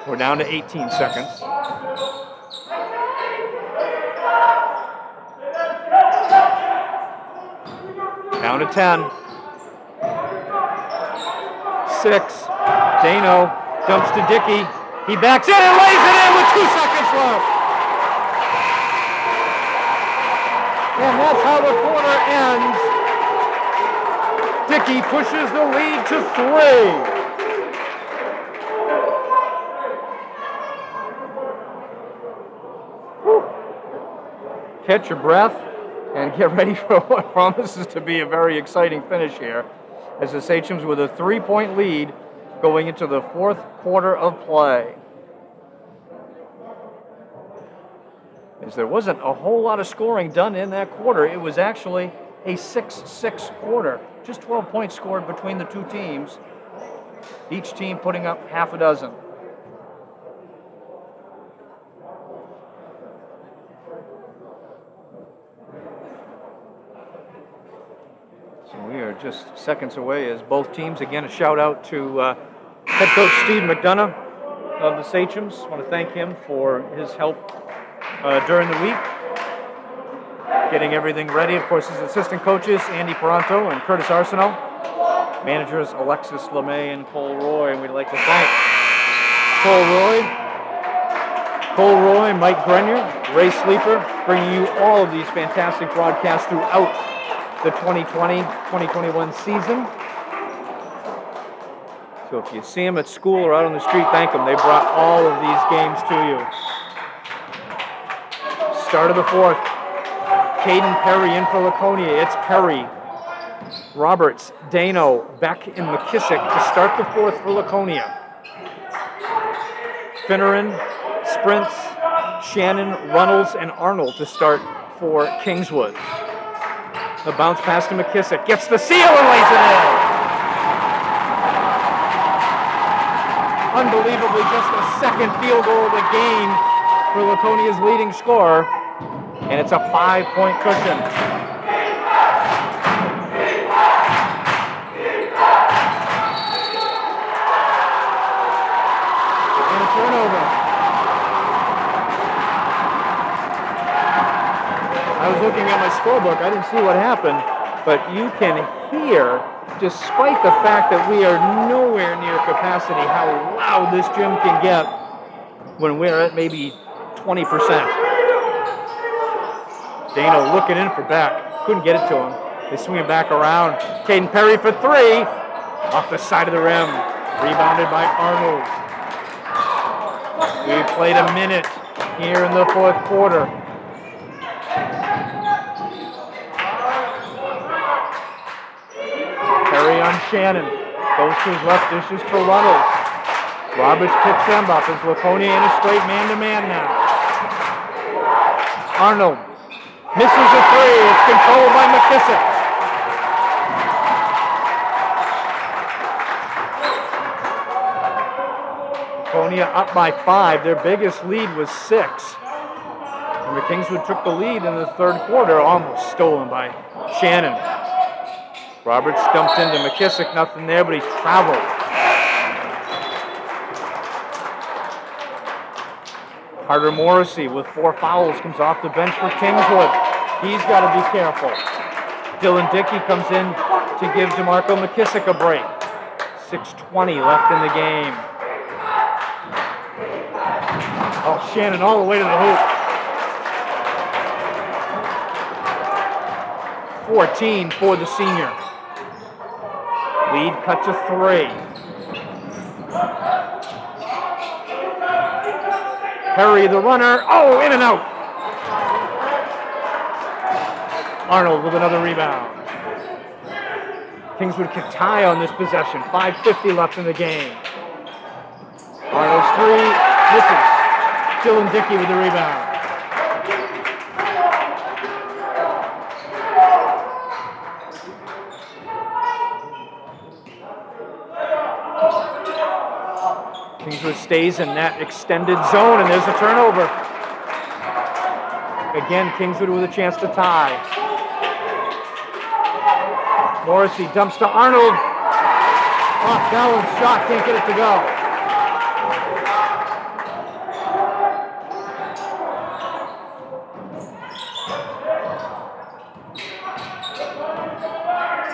We're down to 18 seconds. Down to 10. 6. Dano dumps to Dickey. He backs in and lays it in with 2 seconds left. And that's how the quarter ends. Dickey pushes the lead to 3. Catch your breath and get ready for what promises to be a very exciting finish here, as the Sachems with a 3-point lead going into the 4th quarter of play. As there wasn't a whole lot of scoring done in that quarter, it was actually a 6-6 quarter. Just 12 points scored between the two teams, each team putting up half a dozen. So we are just seconds away as both teams, again, a shout out to head coach Steve McDonough of the Sachems. I want to thank him for his help during the week, getting everything ready. Of course, his assistant coaches, Andy Peranto and Curtis Arsenault. Managers, Alexis LeMay and Cole Roy. And we'd like to thank Cole Roy, Mike Grenier, Ray Sleeper, bringing you all of these fantastic broadcasts throughout the 2020-2021 season. So if you see them at school or out on the street, thank them. They brought all of these games to you. Start of the 4th. Caden Perry in for Laconia. It's Perry, Roberts, Dano, Beck, and McKissick to start the 4th for Laconia. Finneran, Sprints, Shannon, Runnels, and Arnold to start for Kingswood. The bounce pass to McKissick. Gets the seal and lays it in. Unbelievably, just the second field goal of the game for Laconia's leading scorer. And it's a 5-point cushion. looking at my scorebook. I didn't see what happened, but you can hear, despite the fact that we are nowhere near capacity, how loud this gym can get when we're at maybe 20%. Dano looking in for Beck. Couldn't get it to him. They swing it back around. Caden Perry for three. Off the side of the rim. Rebounded by Arnold. We played a minute here in the fourth quarter. Perry on Shannon. Goes to his left, dishes to Runnels. Roberts picks them up as Laconia in a straight man-to-man now. Arnold misses a three. It's controlled by McKissick. Laconia up by 5. Their biggest lead was 6. And Kingswood took the lead in the third quarter, almost stolen by Shannon. Roberts dumped into McKissick, nothing there, but he traveled. Carter Morrissey with 4 fouls comes off the bench for Kingswood. He's got to be careful. Dylan Dickey comes in to give DeMarco McKissick a break. 6:20 left in the game. Oh, Shannon all the way to the hoop. 14 for the senior. Lead cut to 3. Perry the runner. Oh, in and out. Arnold with another rebound. Kingswood can tie on this possession. 5:50 left in the game. Arnold's three misses. Dylan Dickey with the rebound. Kingswood stays in that extended zone, and there's a turnover. Again, Kingswood with a chance to tie. Morrissey dumps to Arnold. Off balance shot, can't get it to go.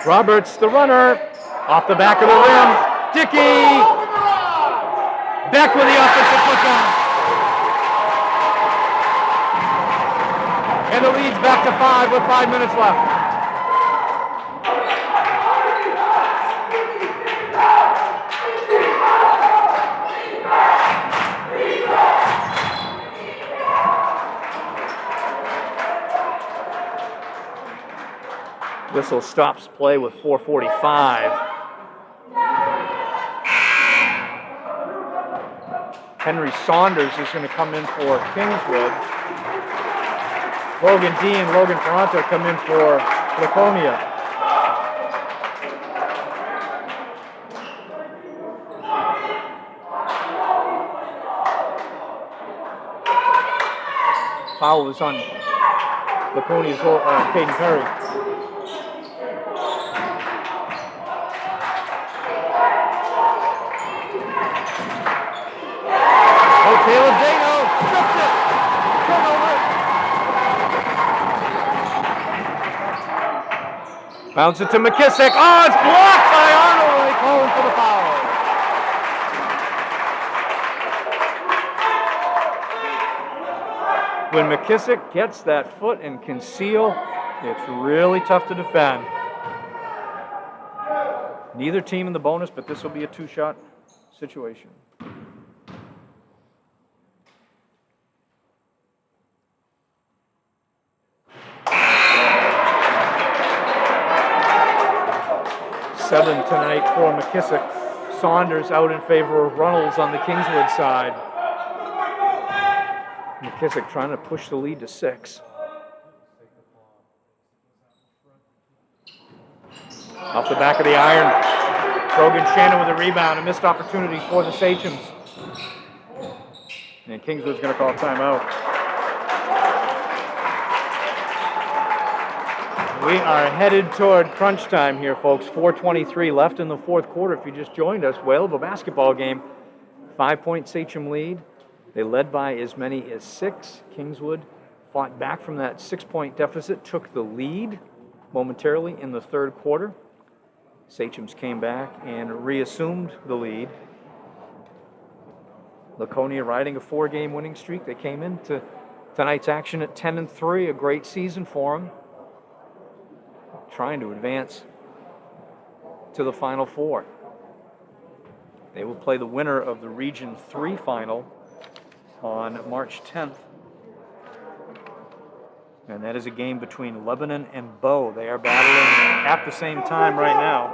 Roberts, the runner, off the back of the rim. Dickey! Beck with the offensive putdown. And the lead's back to 5 with 5 minutes left. Whistle stops play with 4:45. Henry Saunders is going to come in for Kingswood. Logan D and Logan Ferranto come in for Laconia. Foul is on Laconia's Caden Perry. Taylor Dano strips it. Turnover. Bounce it to McKissick. Oh, it's blocked by Arnold. They call him for the foul. When McKissick gets that foot and can seal, it's really tough to defend. Neither team in the bonus, but this will be a 2-shot situation. Seven tonight for McKissick. Saunders out in favor of Runnels on the Kingswood side. McKissick trying to push the lead to 6. Off the back of the iron. Brogan Shannon with a rebound. A missed opportunity for the Sachems. And Kingswood's going to call timeout. We are headed toward crunch time here, folks. 4:23 left in the fourth quarter. If you just joined us, whale of a basketball game. 5-point Sachem lead. They led by as many as 6. Kingswood fought back from that 6-point deficit, took the lead momentarily in the third quarter. Sachems came back and reassumed the lead. Laconia riding a 4-game winning streak. They came into tonight's action at 10-3, a great season for them, trying to advance to the Final Four. They will play the winner of the Region 3 final on March 10th. And that is a game between Lebanon and Bow. They are battling at the same time right now.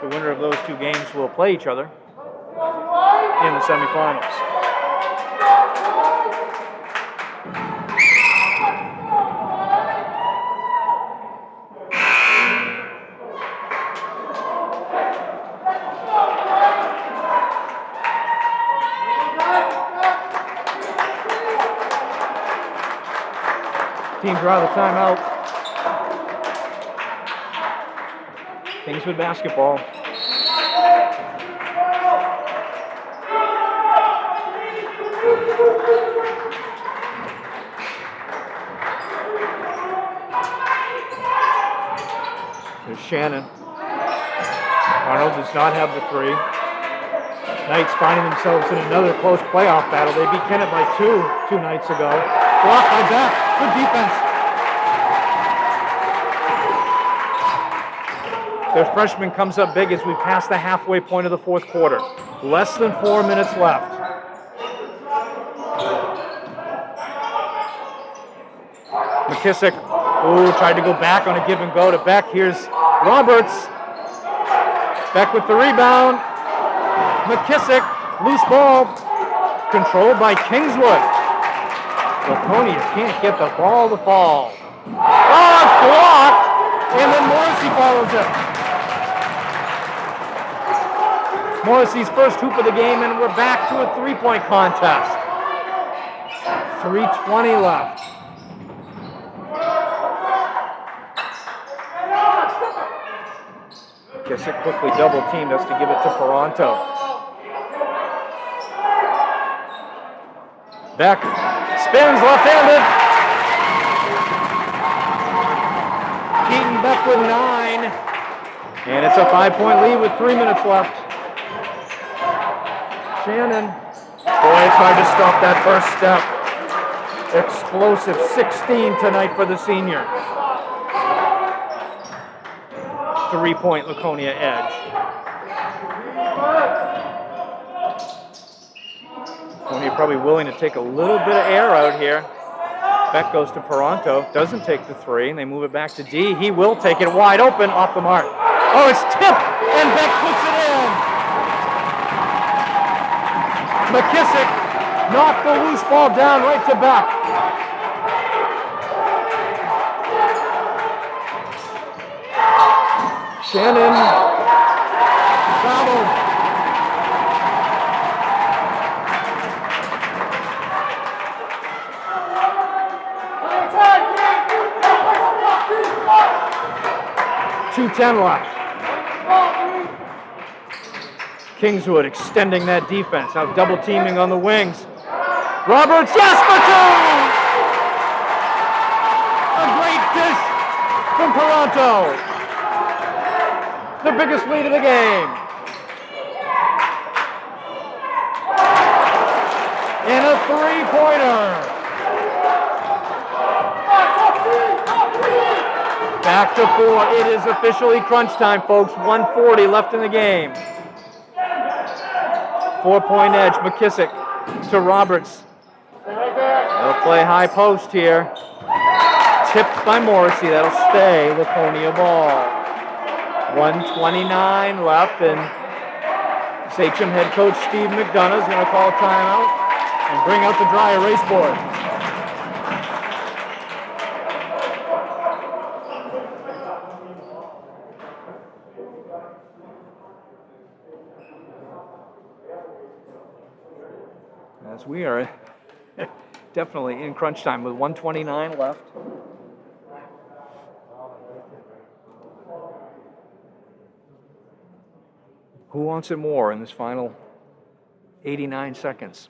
The winner of those two games will play each other in the semifinals. Team draw the timeout. Kingswood basketball. There's Shannon. Arnold does not have the three. Knights finding themselves in another close playoff battle. They beat Kennett by two nights ago. Blocked by Beck. Good defense. Their freshman comes up big as we pass the halfway point of the fourth quarter. Less than 4 minutes left. McKissick, tried to go back on a give and go to Beck. Here's Roberts. Beck with the rebound. McKissick, loose ball, controlled by Kingswood. Laconia can't get the ball to fall. Oh, it's blocked! And then Morrissey follows it. Morrissey's first hoop of the game, and we're back to a 3-point contest. 3:20 left. Kissick quickly double teamed us to give it to Ferranto. Beck spins left-handed. Keaton Beck with 9. And it's a 5-point lead with 3 minutes left. Shannon. Boy, it's hard to stop that first step. Explosive 16 tonight for the senior. 3-point Laconia edge. Laconia probably willing to take a little bit of air out here. Beck goes to Ferranto, doesn't take the three, and they move it back to D. He will take it wide open, off the mark. Oh, it's tipped, and Beck puts it in. McKissick knocked the loose ball down right to Beck. Shannon fouled. .2:10 left. Kingswood extending that defense, now double teaming on the wings. Roberts, yes, for two! A great dish from Ferranto. The biggest lead of the game. And a three-pointer. Back to 4. It is officially crunch time, folks. 1:40 left in the game. 4-point edge. McKissick to Roberts. They'll play high post here. Tipped by Morrissey. That'll stay Laconia ball. 1:29 left, and Sachem head coach Steve McDonough is going to call timeout and bring out the dry erase board. As we are definitely in crunch time with 1:29 left. Who wants it more in this final 89 seconds?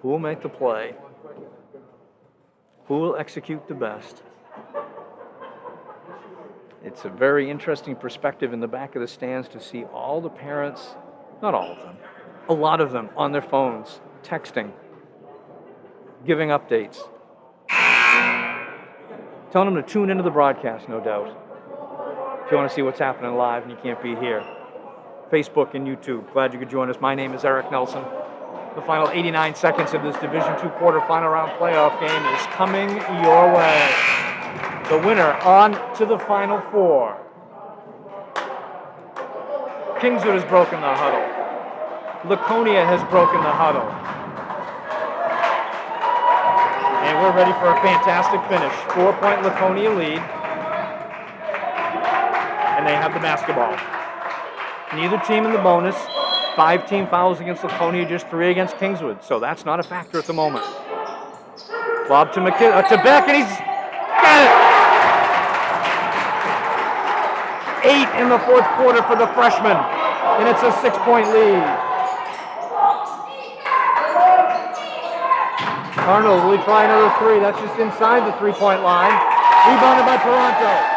Who will make the play? Who will execute the best? It's a very interesting perspective in the back of the stands to see all the parents, not all of them, a lot of them on their phones, texting, giving updates, telling them to tune into the broadcast, no doubt. If you want to see what's happening live and you can't be here, Facebook and YouTube. Glad you could join us. My name is Eric Nelson. The final 89 seconds of this Division II quarterfinal round playoff game is coming your way. The winner on to the Final Four. Kingswood has broken the huddle. Laconia has broken the huddle. And we're ready for a fantastic finish. 4-point Laconia lead. And they have the basketball. Neither team in the bonus. 5 team fouls against Laconia, just 3 against Kingswood. So that's not a factor at the moment. Lob to to Beck, and he's got it! 8 in the fourth quarter for the freshman, and it's a 6-point lead. Arnold, will he try another 3? That's just inside the 3-point line. Rebounded by Toronto.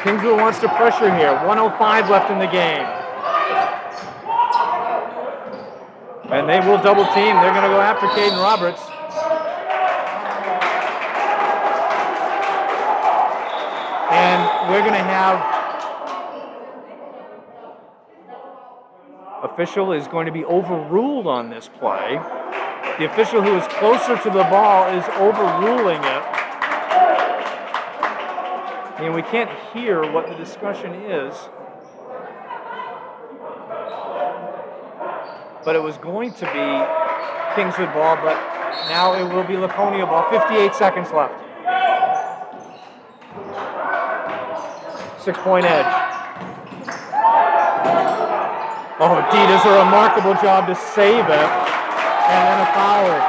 Kingswood wants to pressure here. 1:05 left in the game. And they will double team. They're going to go after Caden Roberts. And we're going to have official is going to be overruled on this play. The official who is closer to the ball is overruling it. And we can't hear what the discussion is. But it was going to be Kingswood ball, but now it will be Laconia ball. 58 seconds left. 6-point edge. Oh, D does a remarkable job to save it. And then a foul.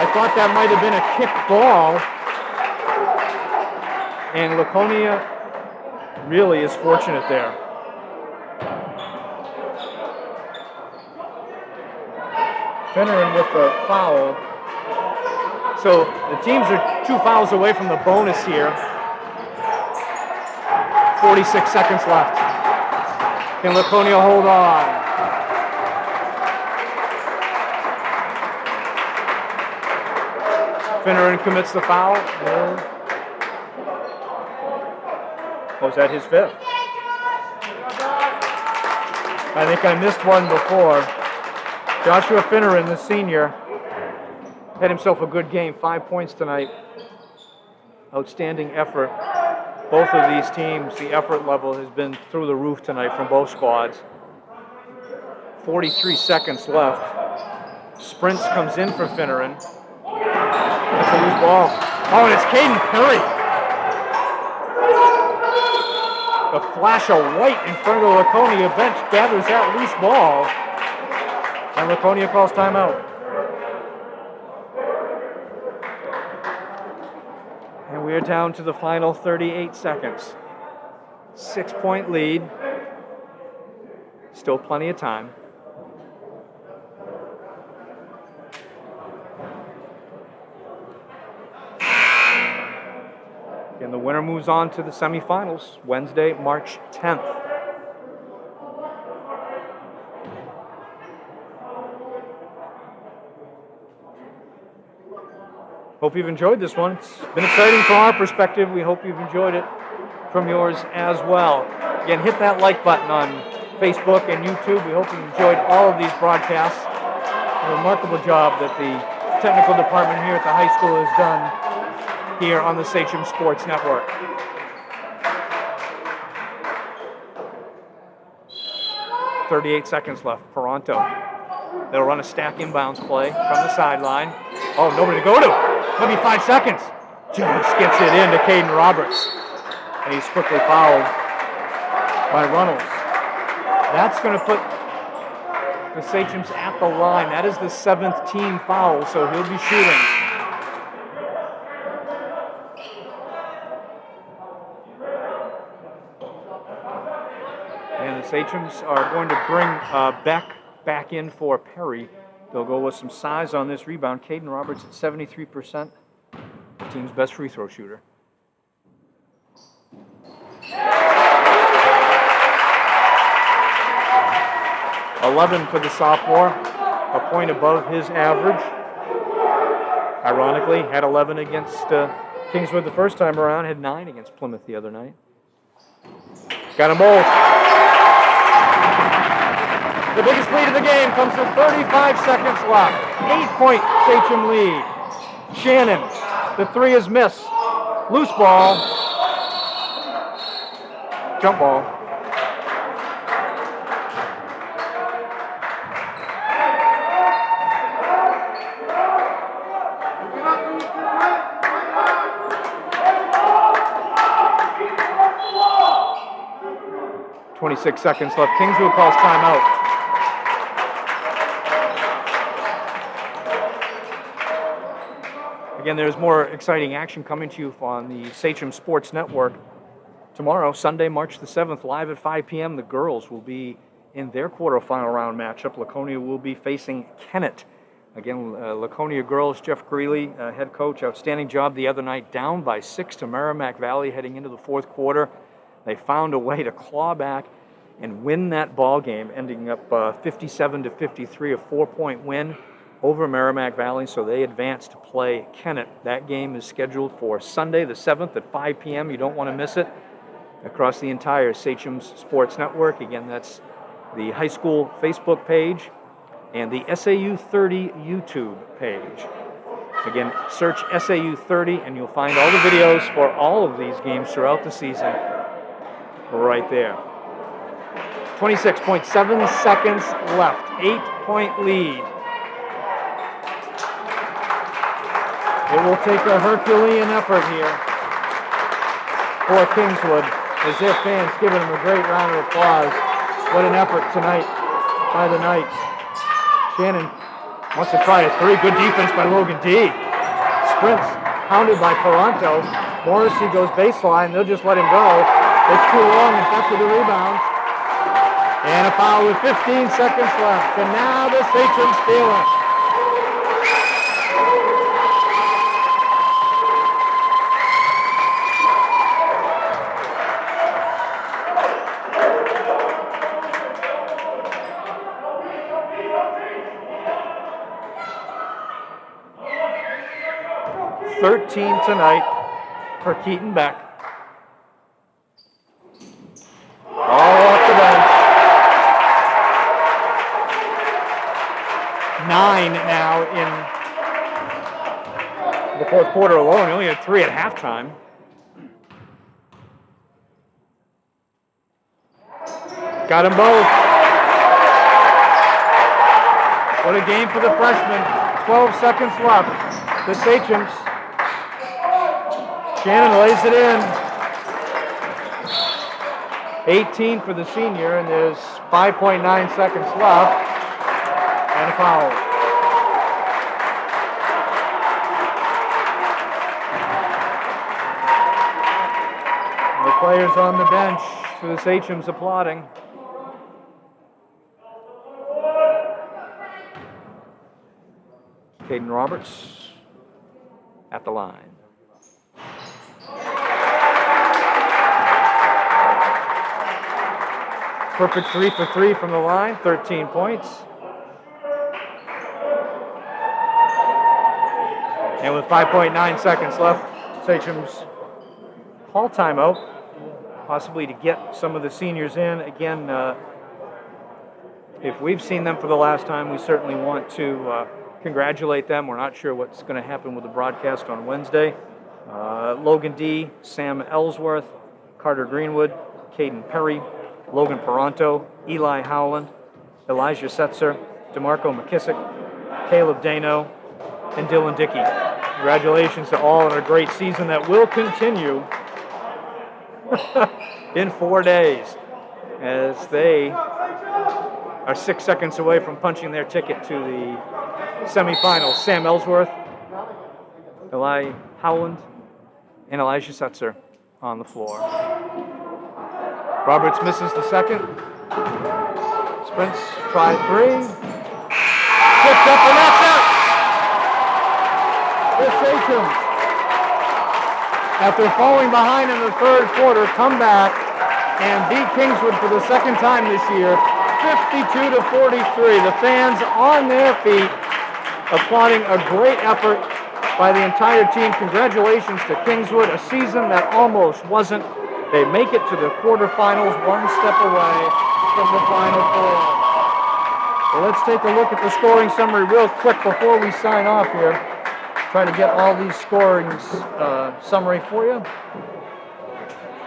I thought that might have been a kick ball. And Laconia really is fortunate there. Finneran with the foul. So the teams are 2 fouls away from the bonus here. 46 seconds left. Can Laconia hold on? Finneran commits the foul. No. Was that his 5th? I think I missed one before. Joshua Finneran, the senior, had himself a good game. 5 points tonight. Outstanding effort. Both of these teams, the effort level has been through the roof tonight from both squads. 43 seconds left. Sprints comes in for Finneran. That's a loose ball. Oh, and it's Caden Perry. A flash of white in front of the Laconia bench gathers that loose ball. And Laconia calls timeout. And we're down to the final 38 seconds. 6-point lead. Still plenty of time. And the winner moves on to the semifinals Wednesday, March 10th. Hope you've enjoyed this one. It's been exciting from our perspective. We hope you've enjoyed it from yours as well. Again, hit that like button on Facebook and YouTube. We hope you enjoyed all of these broadcasts. A remarkable job that the technical department here at the high school has done here on the Sachem Sports Network. .38 seconds left. Toronto. They'll run a stack inbounds play from the sideline. Oh, nobody to go to. Maybe 5 seconds. Just gets it in to Caden Roberts. And he's quickly fouled by Runnels. That's going to put the Sachems at the line. That is the 7th team foul, so he'll be shooting. And the Sachems are going to bring Beck back in for Perry. They'll go with some size on this rebound. Caden Roberts at 73%, the team's best free throw shooter. .11 for the sophomore, a point above his average. Ironically, had 11 against Kingswood the first time around, had 9 against Plymouth the other night. Got them both. The biggest lead of the game comes with 35 seconds left. 8-point Sachem lead. Shannon, the three is missed. Loose ball. Jump ball. .26 seconds left. Kingswood calls timeout. Again, there's more exciting action coming to you on the Sachem Sports Network. Tomorrow, Sunday, March the 7th, live at 5 p.m., the girls will be in their quarterfinal round matchup. Laconia will be facing Kennett. Again, Laconia girls, Jeff Greeley, head coach, outstanding job the other night, down by 6 to Merrimack Valley heading into the fourth quarter. They found a way to claw back and win that ball game, ending up 57 to 53, a 4-point win over Merrimack Valley, so they advance to play Kennett. That game is scheduled for Sunday the 7th at 5 p.m. You don't want to miss it. Across the entire Sachem Sports Network. Again, that's the high school Facebook page and the SAU 30 YouTube page. Again, search SAU 30 and you'll find all the videos for all of these games throughout the season right there. 26.7 seconds left. 8-point lead. It will take a Herculean effort here for Kingswood as their fans giving them a great round of applause. What an effort tonight by the Knights. Shannon wants to try a three. Good defense by Logan D. Sprints pounded by Paranto. Morrissey goes baseline. They'll just let him go. It's too long. And back to the rebound. And a foul with 15 seconds left. And now the Sachem steal it. Tonight for Keaton Beck. All off the bench. 9 now in the fourth quarter alone. He only had 3 at halftime. Got them both. What a game for the freshman. 12 seconds left. The Sachems. Shannon lays it in. 18 for the senior, and there's 5.9 seconds left. And a foul. The players on the bench for the Sachems applauding. Caden Roberts at the line. Perfect 3 for 3 from the line, 13 points. And with 5.9 seconds left, Sachem's call timeout, possibly to get some of the seniors in. Again, if we've seen them for the last time, we certainly want to congratulate them. We're not sure what's going to happen with the broadcast on Wednesday. Logan D., Sam Ellsworth, Carter Greenwood, Caden Perry, Logan Paranto, Eli Howland, Elijah Setzer, DeMarco McKissick, Caleb Dano, and Dylan Dickey. Congratulations to all on a great season that will continue in 4 days as they are 6 seconds away from punching their ticket to the semifinals. Sam Ellsworth, Eli Howland, and Elijah Setzer on the floor. Roberts misses the second. Sprints, try 3. 15 up, and that's it. The Sachems, after falling behind in the third quarter, come back and beat Kingswood for the second time this year, 52-43. The fans on their feet, applauding a great effort by the entire team. Congratulations to Kingswood, a season that almost wasn't. They make it to the quarterfinals, one step away from the Final Four. Well, let's take a look at the scoring summary real quick before we sign off here. Try to get all these scoring summary for you.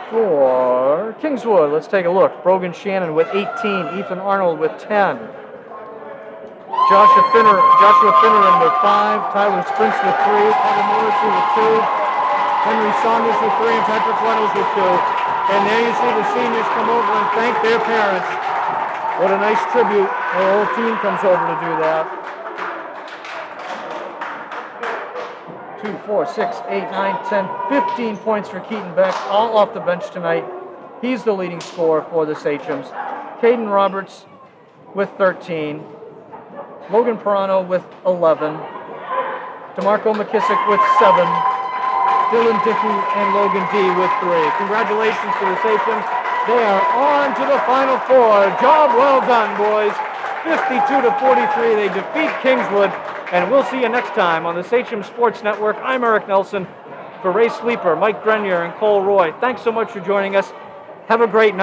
For Kingswood, let's take a look. Brogan Shannon with 18, Ethan Arnold with 10. Joshua Finneran with 5, Tyler Sprints with 3, Kevin Morrissey with 2, Henry Saunders with 3, and Patrick Reynolds with 2. And there you see the seniors come over and thank their parents. What a nice tribute. The whole team comes over to do that. 2, 4, 6, 8, 9, 10, 15 points for Keaton Beck, all off the bench tonight. He's the leading scorer for the Sachems. Caden Roberts with 13. Logan Perano with 11. DeMarco McKissick with 7. Dylan Dickey and Logan D with 3. Congratulations to the Sachems. They are on to the Final Four. Job well done, boys. 52-43. They defeat Kingswood. And we'll see you next time on the Sachem Sports Network. I'm Eric Nelson. For Ray Sleeper, Mike Grenier, and Cole Roy, thanks so much for joining us. Have a great night.